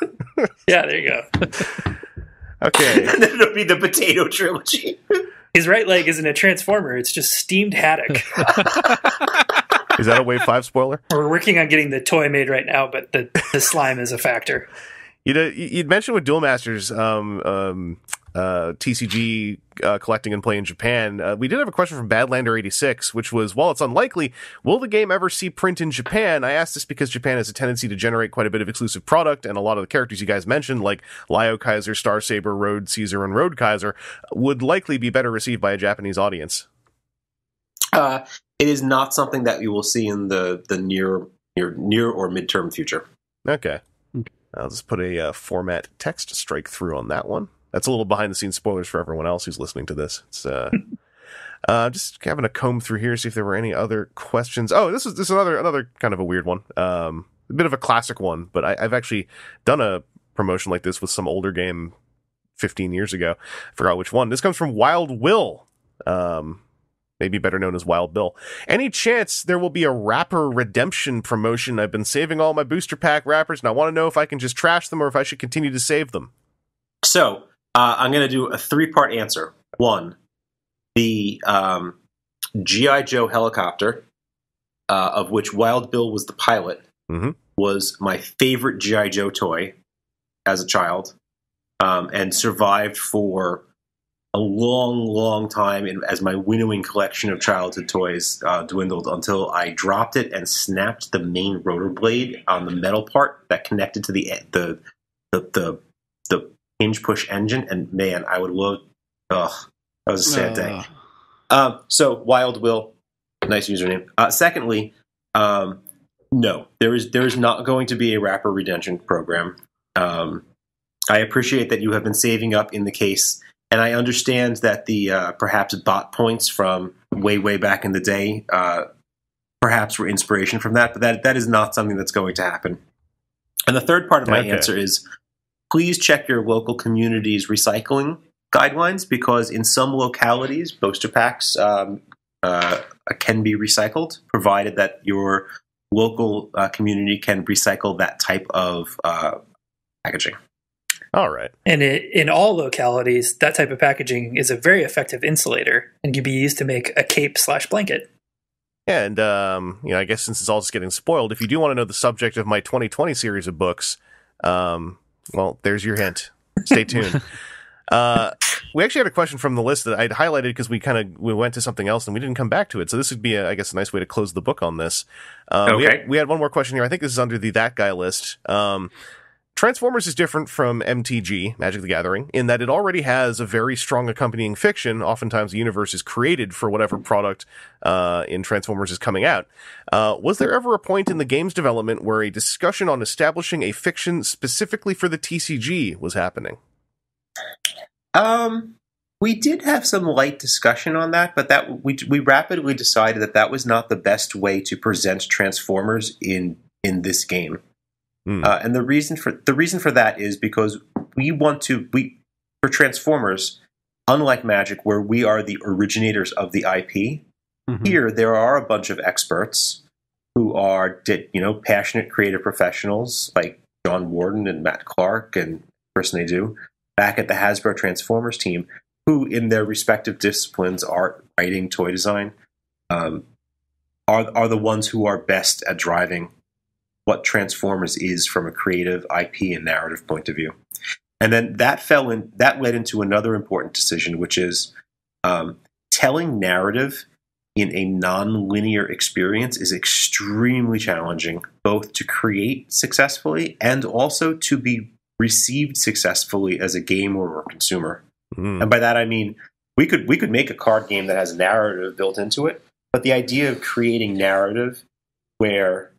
Yeah, there you go. Okay. And then it'll be the Potato Trilogy. His right leg isn't a transformer, it's just steamed haddock. Is that a Wave 5 spoiler? We're working on getting the toy made right now, but the slime is a factor. You'd mentioned with Duel Masters, TCG collecting and play in Japan. We did have a question from Badlander86, which was, while it's unlikely, will the game ever see print in Japan? I asked this because Japan has a tendency to generate quite a bit of exclusive product, and a lot of the characters you guys mentioned, like Lio Kaiser, Star Saber, Road Caesar, and Road Kaiser, would likely be better received by a Japanese audience. It is not something that you will see in the near or midterm future. Okay. I'll just put a format text strike through on that one. That's a little behind-the-scenes spoilers for everyone else who's listening to this. It's just having a comb through here, see if there were any other questions. Oh, this is another kind of a weird one. A bit of a classic one, but I've actually done a promotion like this with some older game 15 years ago. I forgot which one. This comes from Wild Will. Maybe better known as Wild Bill. Any chance there will be a wrapper redemption promotion? I've been saving all my booster pack wrappers, and I want to know if I can just trash them or if I should continue to save them. So, I'm going to do a 3-part answer. 1, the G.I. Joe helicopter, of which Wild Bill was the pilot, was my favorite G.I. Joe toy as a child, and survived for a long, long time as my winnowing collection of childhood toys dwindled until I dropped it and snapped the main rotor blade on the metal part that connected to the hinge push engine. And man, I would love. That was a sad day. So Wild Will, nice username. Secondly, no, there is not going to be a wrapper redemption program. I appreciate that you have been saving up in the case. And I understand that the perhaps bot points from way back in the day perhaps were inspiration from that, but that is not something that's going to happen. And the third part of my answer is, please check your local community's recycling guidelines, because in some localities, booster packs can be recycled, provided that your local community can recycle that type of packaging. All right. And in all localities, that type of packaging is a very effective insulator and can be used to make a cape/blanket. And, I guess since it's all just getting spoiled, if you do want to know the subject of my 2020 series of books, well, there's your hint. Stay tuned. We actually had a question from the list that I'd highlighted because we went to something else and we didn't come back to it. So this would be, a nice way to close the book on this. We had one more question here. I think this is under the That Guy list. Transformers is different from MTG, Magic the Gathering, in that it already has a very strong accompanying fiction. Oftentimes the universe is created for whatever product in Transformers is coming out. Was there ever a point in the game's development where a discussion on establishing a fiction specifically for the TCG was happening? We did have some light discussion on that, but that we rapidly decided that was not the best way to present Transformers in this game. And the reason for that is because for Transformers, unlike Magic, where we are the originators of the IP, here there are a bunch of experts who are passionate creative professionals like John Warden and Matt Clark and the person they do, back at the Hasbro Transformers team, who in their respective disciplines, art, writing, toy design, are the ones who are best at driving what Transformers is from a creative, IP, and narrative point of view. And then that led into another important decision, which is telling narrative in a non-linear experience is extremely challenging, both to create successfully and also to be received successfully as a gamer or consumer. And by that I mean we could make a card game that has narrative built into it, but the idea of creating narrative where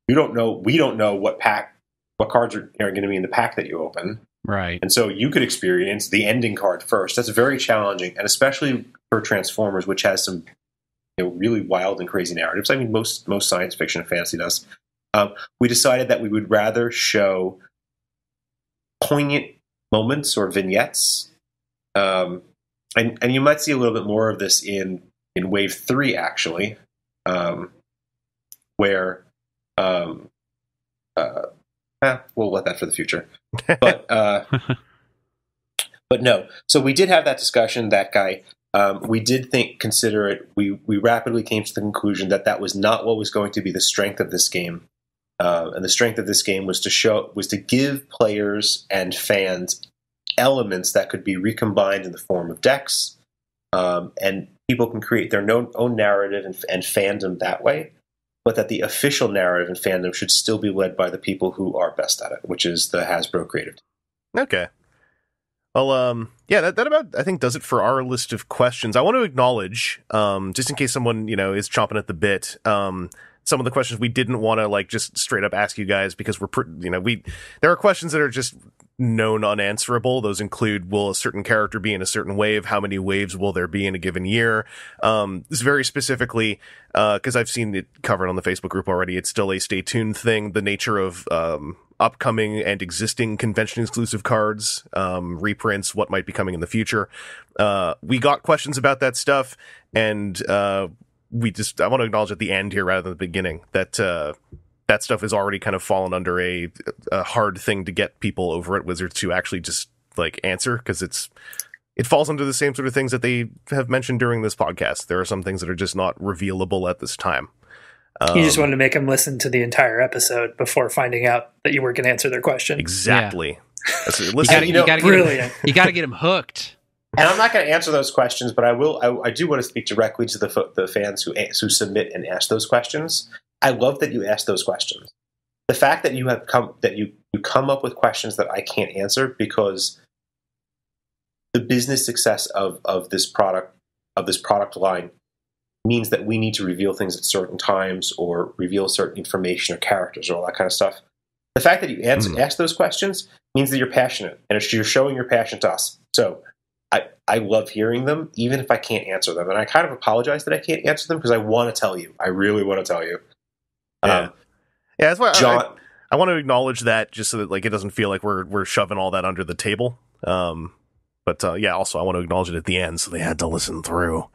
we don't know what cards are going to be in the pack that you open. Right. And so you could experience the ending card first. That's very challenging, and especially for Transformers, which has some really wild and crazy narratives. I mean, most science fiction and fantasy does. We decided that we would rather show poignant moments or vignettes, and you might see a little bit more of this in Wave 3, actually, where we'll let that for the future. But but no. So we did have that discussion. That guy. We did consider it. We rapidly came to the conclusion that was not what was going to be the strength of this game. And the strength of this game was to give players and fans elements that could be recombined in the form of decks, and people can create their own narrative and fandom that way. But that the official narrative and fandom should still be led by the people who are best at it, which is the Hasbro creative team. Okay. Well, yeah, that about, I think, does it for our list of questions. I want to acknowledge, just in case someone, is chomping at the bit, some of the questions we didn't want to, just straight up ask you guys, because there are questions that are just known unanswerable. Those include, will a certain character be in a certain wave? How many waves will there be in a given year? This very specifically, because I've seen it covered on the Facebook group already, it's still a stay tuned thing. The nature of upcoming and existing convention exclusive cards, reprints, what might be coming in the future. We got questions about that stuff, and I want to acknowledge at the end here rather than the beginning that that stuff is already kind of fallen under a hard thing to get people over at Wizards to actually just answer, because it falls under the same sort of things that they have mentioned during this podcast. There are some things that are just not revealable at this time. You just wanted to make them listen to the entire episode before finding out that you weren't going to answer their question. Exactly. Yeah. You got to get them hooked. And I'm not going to answer those questions, but I will. I do want to speak directly to the fans who submit and ask those questions. I love that you ask those questions. The fact that you come up with questions that I can't answer, because the business success of this product line means that we need to reveal things at certain times or reveal certain information or characters or all that kind of stuff. The fact that you ask those questions means that you're passionate, and you're showing your passion to us. So I love hearing them, even if I can't answer them. And I kind of apologize that I can't answer them, because I want to tell you. I really want to tell you. Yeah, that's why John, I want to acknowledge that, just so that it doesn't feel like we're shoving all that under the table. But also I want to acknowledge it at the end, so they had to listen through.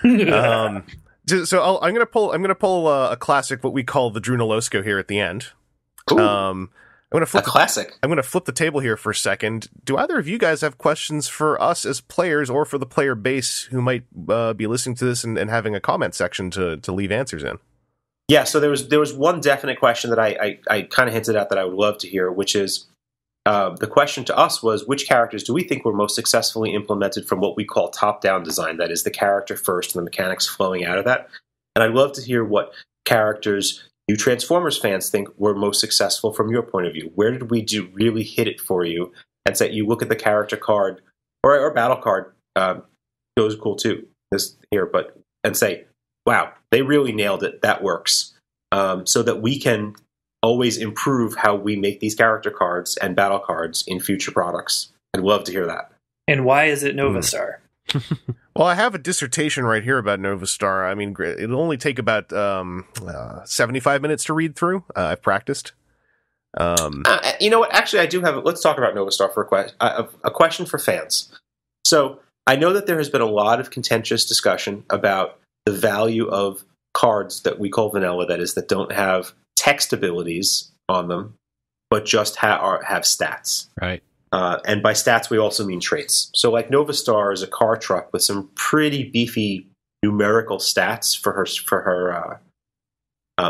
So I'm gonna pull a classic, what we call the Drew Nolosco here at the end. I'm gonna flip I'm gonna flip the table here for a second. Do either of you guys have questions for us as players, or for the player base who might be listening to this and having a comment section to leave answers in? Yeah, so there was one definite question that I kind of hinted at that I would love to hear, which is the question to us was, which characters do we think were most successfully implemented from what we call top-down design? That is, the character first and the mechanics flowing out of that. And I'd love to hear what characters you Transformers fans think were most successful from your point of view. Where did we really hit it for you? And say you look at the character card or battle card, those are cool too. And say, wow, they really nailed it. That works. So that we can always improve how we make these character cards and battle cards in future products. I'd love to hear that. And why is it Nova Star? Well, I have a dissertation right here about Nova Star. I mean, it'll only take about 75 minutes to read through. I've practiced. You know what? Actually, I do have. Let's talk about Nova Star for a question for fans. So I know that there has been a lot of contentious discussion about the value of cards that we call vanilla, that don't have text abilities on them, but just have stats. Right. And by stats, we also mean traits. So like Nova Star is a car truck with some pretty beefy numerical stats for her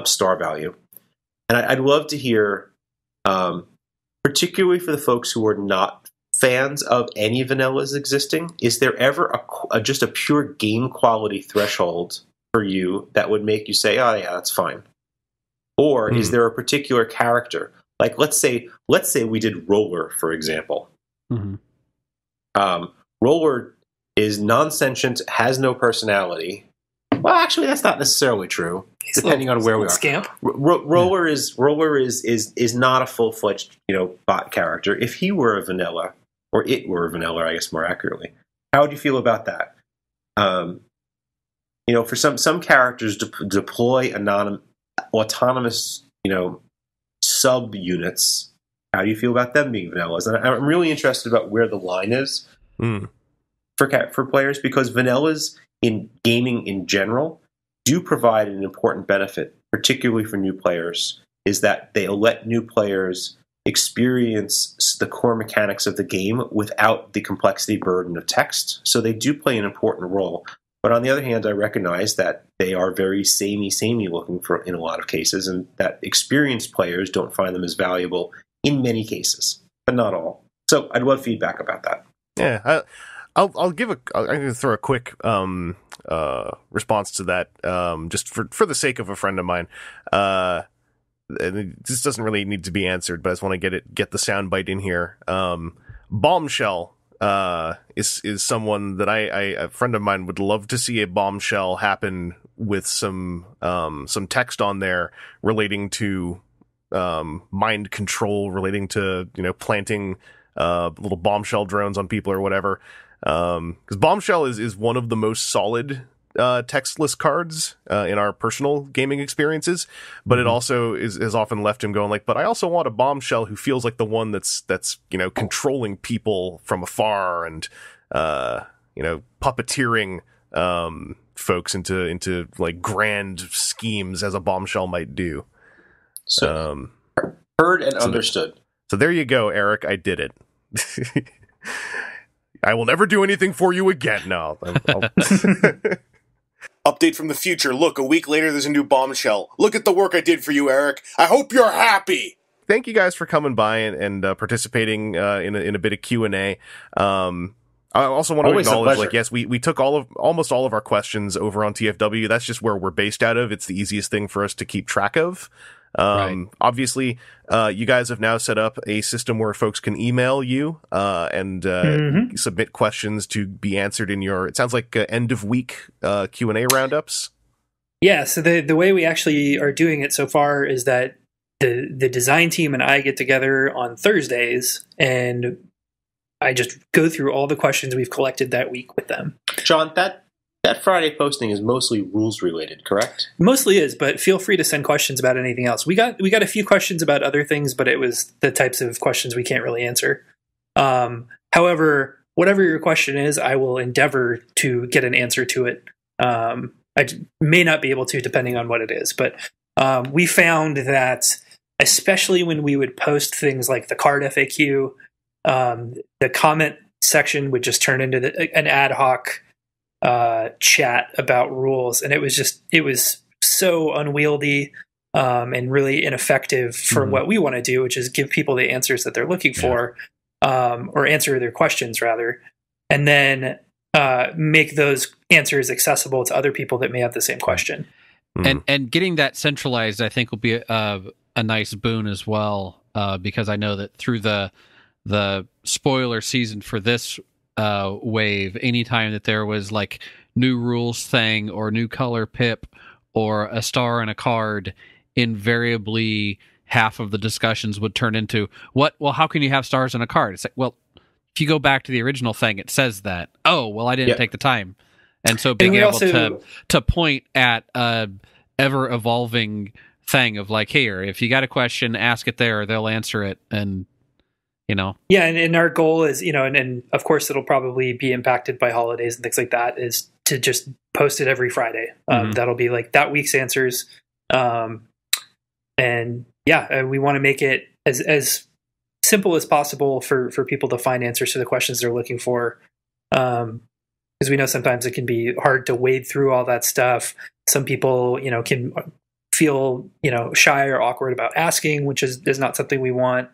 star value. And I'd love to hear, particularly for the folks who are not fans of any vanillas existing, is there ever just a pure game quality threshold for you that would make you say, oh yeah, that's fine? Or is there a particular character? Like let's say we did Roller, for example. Roller is non-sentient, has no personality. Well, actually, that's not necessarily true, depending on where we are. Scamp. Roller is not a full-fledged bot character. If he were a vanilla, or it were a vanilla, I guess more accurately, how would you feel about that? For some characters deploy autonomous subunits. How do you feel about them being vanillas? And I'm really interested about where the line is for players, because vanillas in gaming in general do provide an important benefit, particularly for new players, is that they let new players experience the core mechanics of the game without the complexity burden of text. So they do play an important role. But on the other hand, I recognize that they are very samey looking for in a lot of cases, and that experienced players don't find them as valuable in many cases, but not all. So I'd love feedback about that. Yeah, I'm going to throw a quick response to that, just for the sake of a friend of mine. And this doesn't really need to be answered, but I just want to get the soundbite in here. Bombshell is someone that a friend of mine would love to see a bombshell happen with some text on there relating to mind control, relating to planting little bombshell drones on people or whatever. Because bombshell is one of the most solid textless cards in our personal gaming experiences, but it also has often left him going like, but I also want a bombshell who feels like the one that's controlling people from afar and puppeteering folks into like grand schemes as a bombshell might do. So heard and understood. So there you go, Eric. I did it. I will never do anything for you again. No. Update from the future. Look, a week later, there's a new bombshell. Look at the work I did for you, Eric. I hope you're happy. Thank you guys for coming by and participating in a bit of Q&A. I also want to acknowledge, like, yes, we took almost all of our questions over on TFW. That's just where we're based out of. It's the easiest thing for us to keep track of. Right. Obviously, you guys have now set up a system where folks can email you and submit questions to be answered in your, it sounds like end of week Q&A roundups. Yeah, so the way we actually are doing it so far is that the design team and I get together on Thursdays, and I just go through all the questions we've collected that week with them. John, that Friday posting is mostly rules related, correct? Mostly is, but feel free to send questions about anything else. We got a few questions about other things, but it was the types of questions we can't really answer. However, whatever your question is, I will endeavor to get an answer to it. I may not be able to, depending on what it is, but we found that especially when we would post things like the card FAQ, the comment section would just turn into an ad hoc chat about rules, and it was so unwieldy and really ineffective for what we want to do, which is give people the answers that they're looking for, or answer their questions rather, and then make those answers accessible to other people that may have the same question. And getting that centralized, I think, will be a nice boon as well, because I know that through the spoiler season for this wave, anytime that there was like new rules thing or new color pip or a star in a card, invariably half of the discussions would turn into how can you have stars in a card? It's like, well, if you go back to the original thing, it says that. Oh, well, I didn't take the time. And so being able to point at a ever evolving thing of like, here, if you got a question, ask it there, they'll answer it. And yeah, and our goal is, and of course it'll probably be impacted by holidays and things like that, is to just post it every Friday. That'll be like that week's answers. And yeah, we want to make it as simple as possible for people to find answers to the questions they're looking for. Because we know sometimes it can be hard to wade through all that stuff. Some people, can feel, shy or awkward about asking, which is not something we want.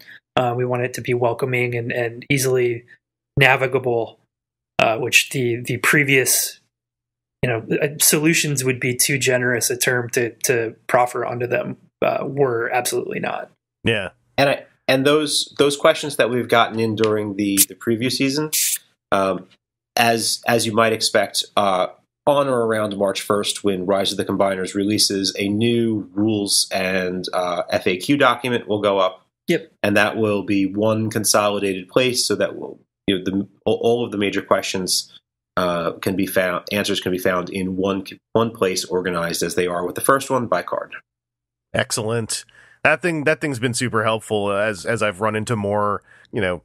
We want it to be welcoming and easily navigable, which the previous, solutions would be too generous a term to proffer onto them, were absolutely not. Yeah. And those questions that we've gotten in during the preview season, as you might expect, on or around March 1st, when Rise of the Combiners releases, a new rules and FAQ document will go up. Yep. And that will be one consolidated place, so that all of the major questions answers can be found in one place, organized as they are with the first one by card. Excellent. That thing's been super helpful as I've run into more,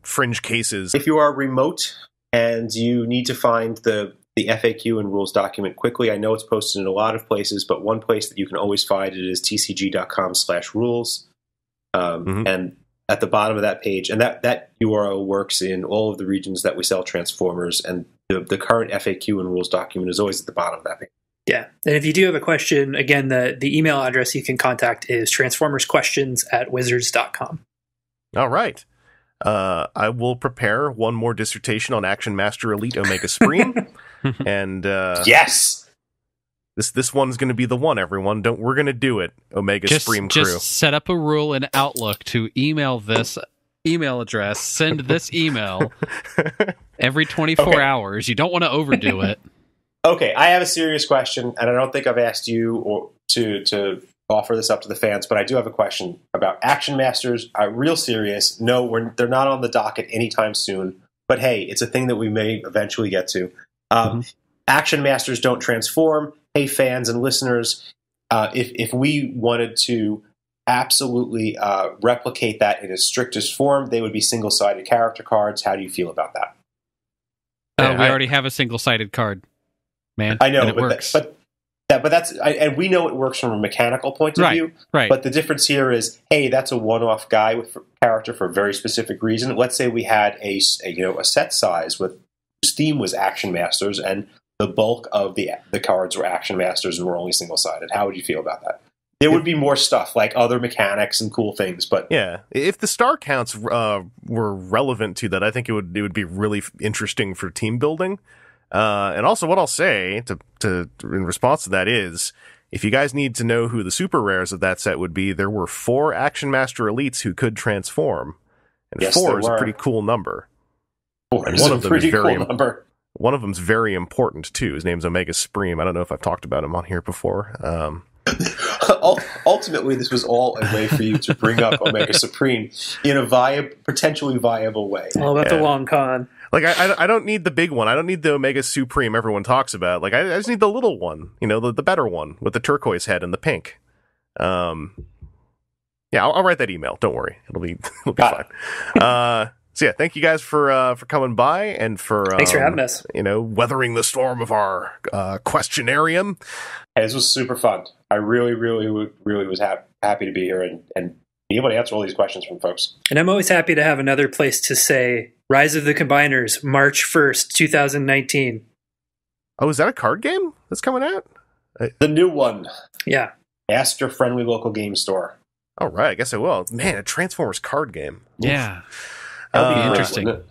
fringe cases. If you are remote and you need to find the FAQ and rules document quickly, I know it's posted in a lot of places, but one place that you can always find it is tcg.com/rules. And at the bottom of that page, and that URL works in all of the regions that we sell Transformers, and the current FAQ and rules document is always at the bottom of that page. Yeah. And if you do have a question, again, the email address you can contact is transformersquestions@wizards.com. All right. I will prepare one more dissertation on Action Master Elite Omega Supreme. And yes! This one's going to be the one, everyone. We're going to do it, Omega Supreme crew. Just set up a rule in Outlook to email this email address, send this email every 24 hours. You don't want to overdo it. Okay, I have a serious question, and I don't think I've asked you to offer this up to the fans, but I do have a question about Action Masters. Real serious. No, they're not on the docket anytime soon, but hey, it's a thing that we may eventually get to. Action Masters don't transform. Hey, fans and listeners, if we wanted to absolutely replicate that in its strictest form, they would be single-sided character cards. How do you feel about that? We already have a single-sided card, man. I know, and it works. But that's and we know it works from a mechanical point of view. Right. But the difference here is, hey, that's a one-off guy with character for a very specific reason. Let's say we had a set size whose theme was Action Masters, and the bulk of the cards were Action Masters and were only single-sided. How would you feel about that? There would be more stuff, like other mechanics and cool things, but... Yeah, if the star counts were relevant to that, I think it would be really interesting for team building. And also what I'll say to in response to that is, if you guys need to know who the super rares of that set would be, there were 4 Action Master Elites who could transform. And yes, 4 is a pretty cool number. 4 is a pretty cool number. One of them's very important, too. His name's Omega Supreme. I don't know if I've talked about him on here before. Ultimately, this was all a way for you to bring up Omega Supreme in a potentially viable way. All about the long con. Like, I don't need the big one. I don't need the Omega Supreme everyone talks about. Like, I just need the little one. The better one with the turquoise head and the pink. Yeah, I'll write that email. Don't worry. It'll be fine. So yeah, thank you guys for coming by and thanks for having us. Weathering the storm of our questionarium. Hey, this was super fun. I really was happy to be here and be able to answer all these questions from folks. And I'm always happy to have another place to say Rise of the Combiners, March 1st, 2019. Oh, is that a card game that's coming out? The new one. Yeah. Ask your friendly local game store. All right, I guess I will. Man, a Transformers card game. Yeah. That'll be interesting. All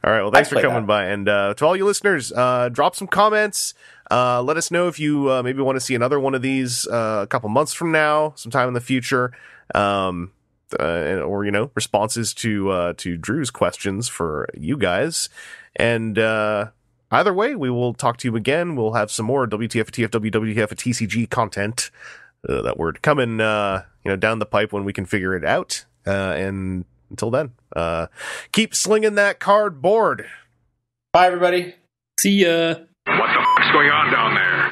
right, well, thanks for coming by. And to all you listeners, drop some comments. Let us know if you maybe want to see another one of these a couple months from now, sometime in the future. Or responses to Drew's questions for you guys. And either way, we will talk to you again. We'll have some more WTF TCG content that word coming down the pipe when we can figure it out. And until then, keep slinging that cardboard. Bye, everybody. See ya. What the fuck's going on down there?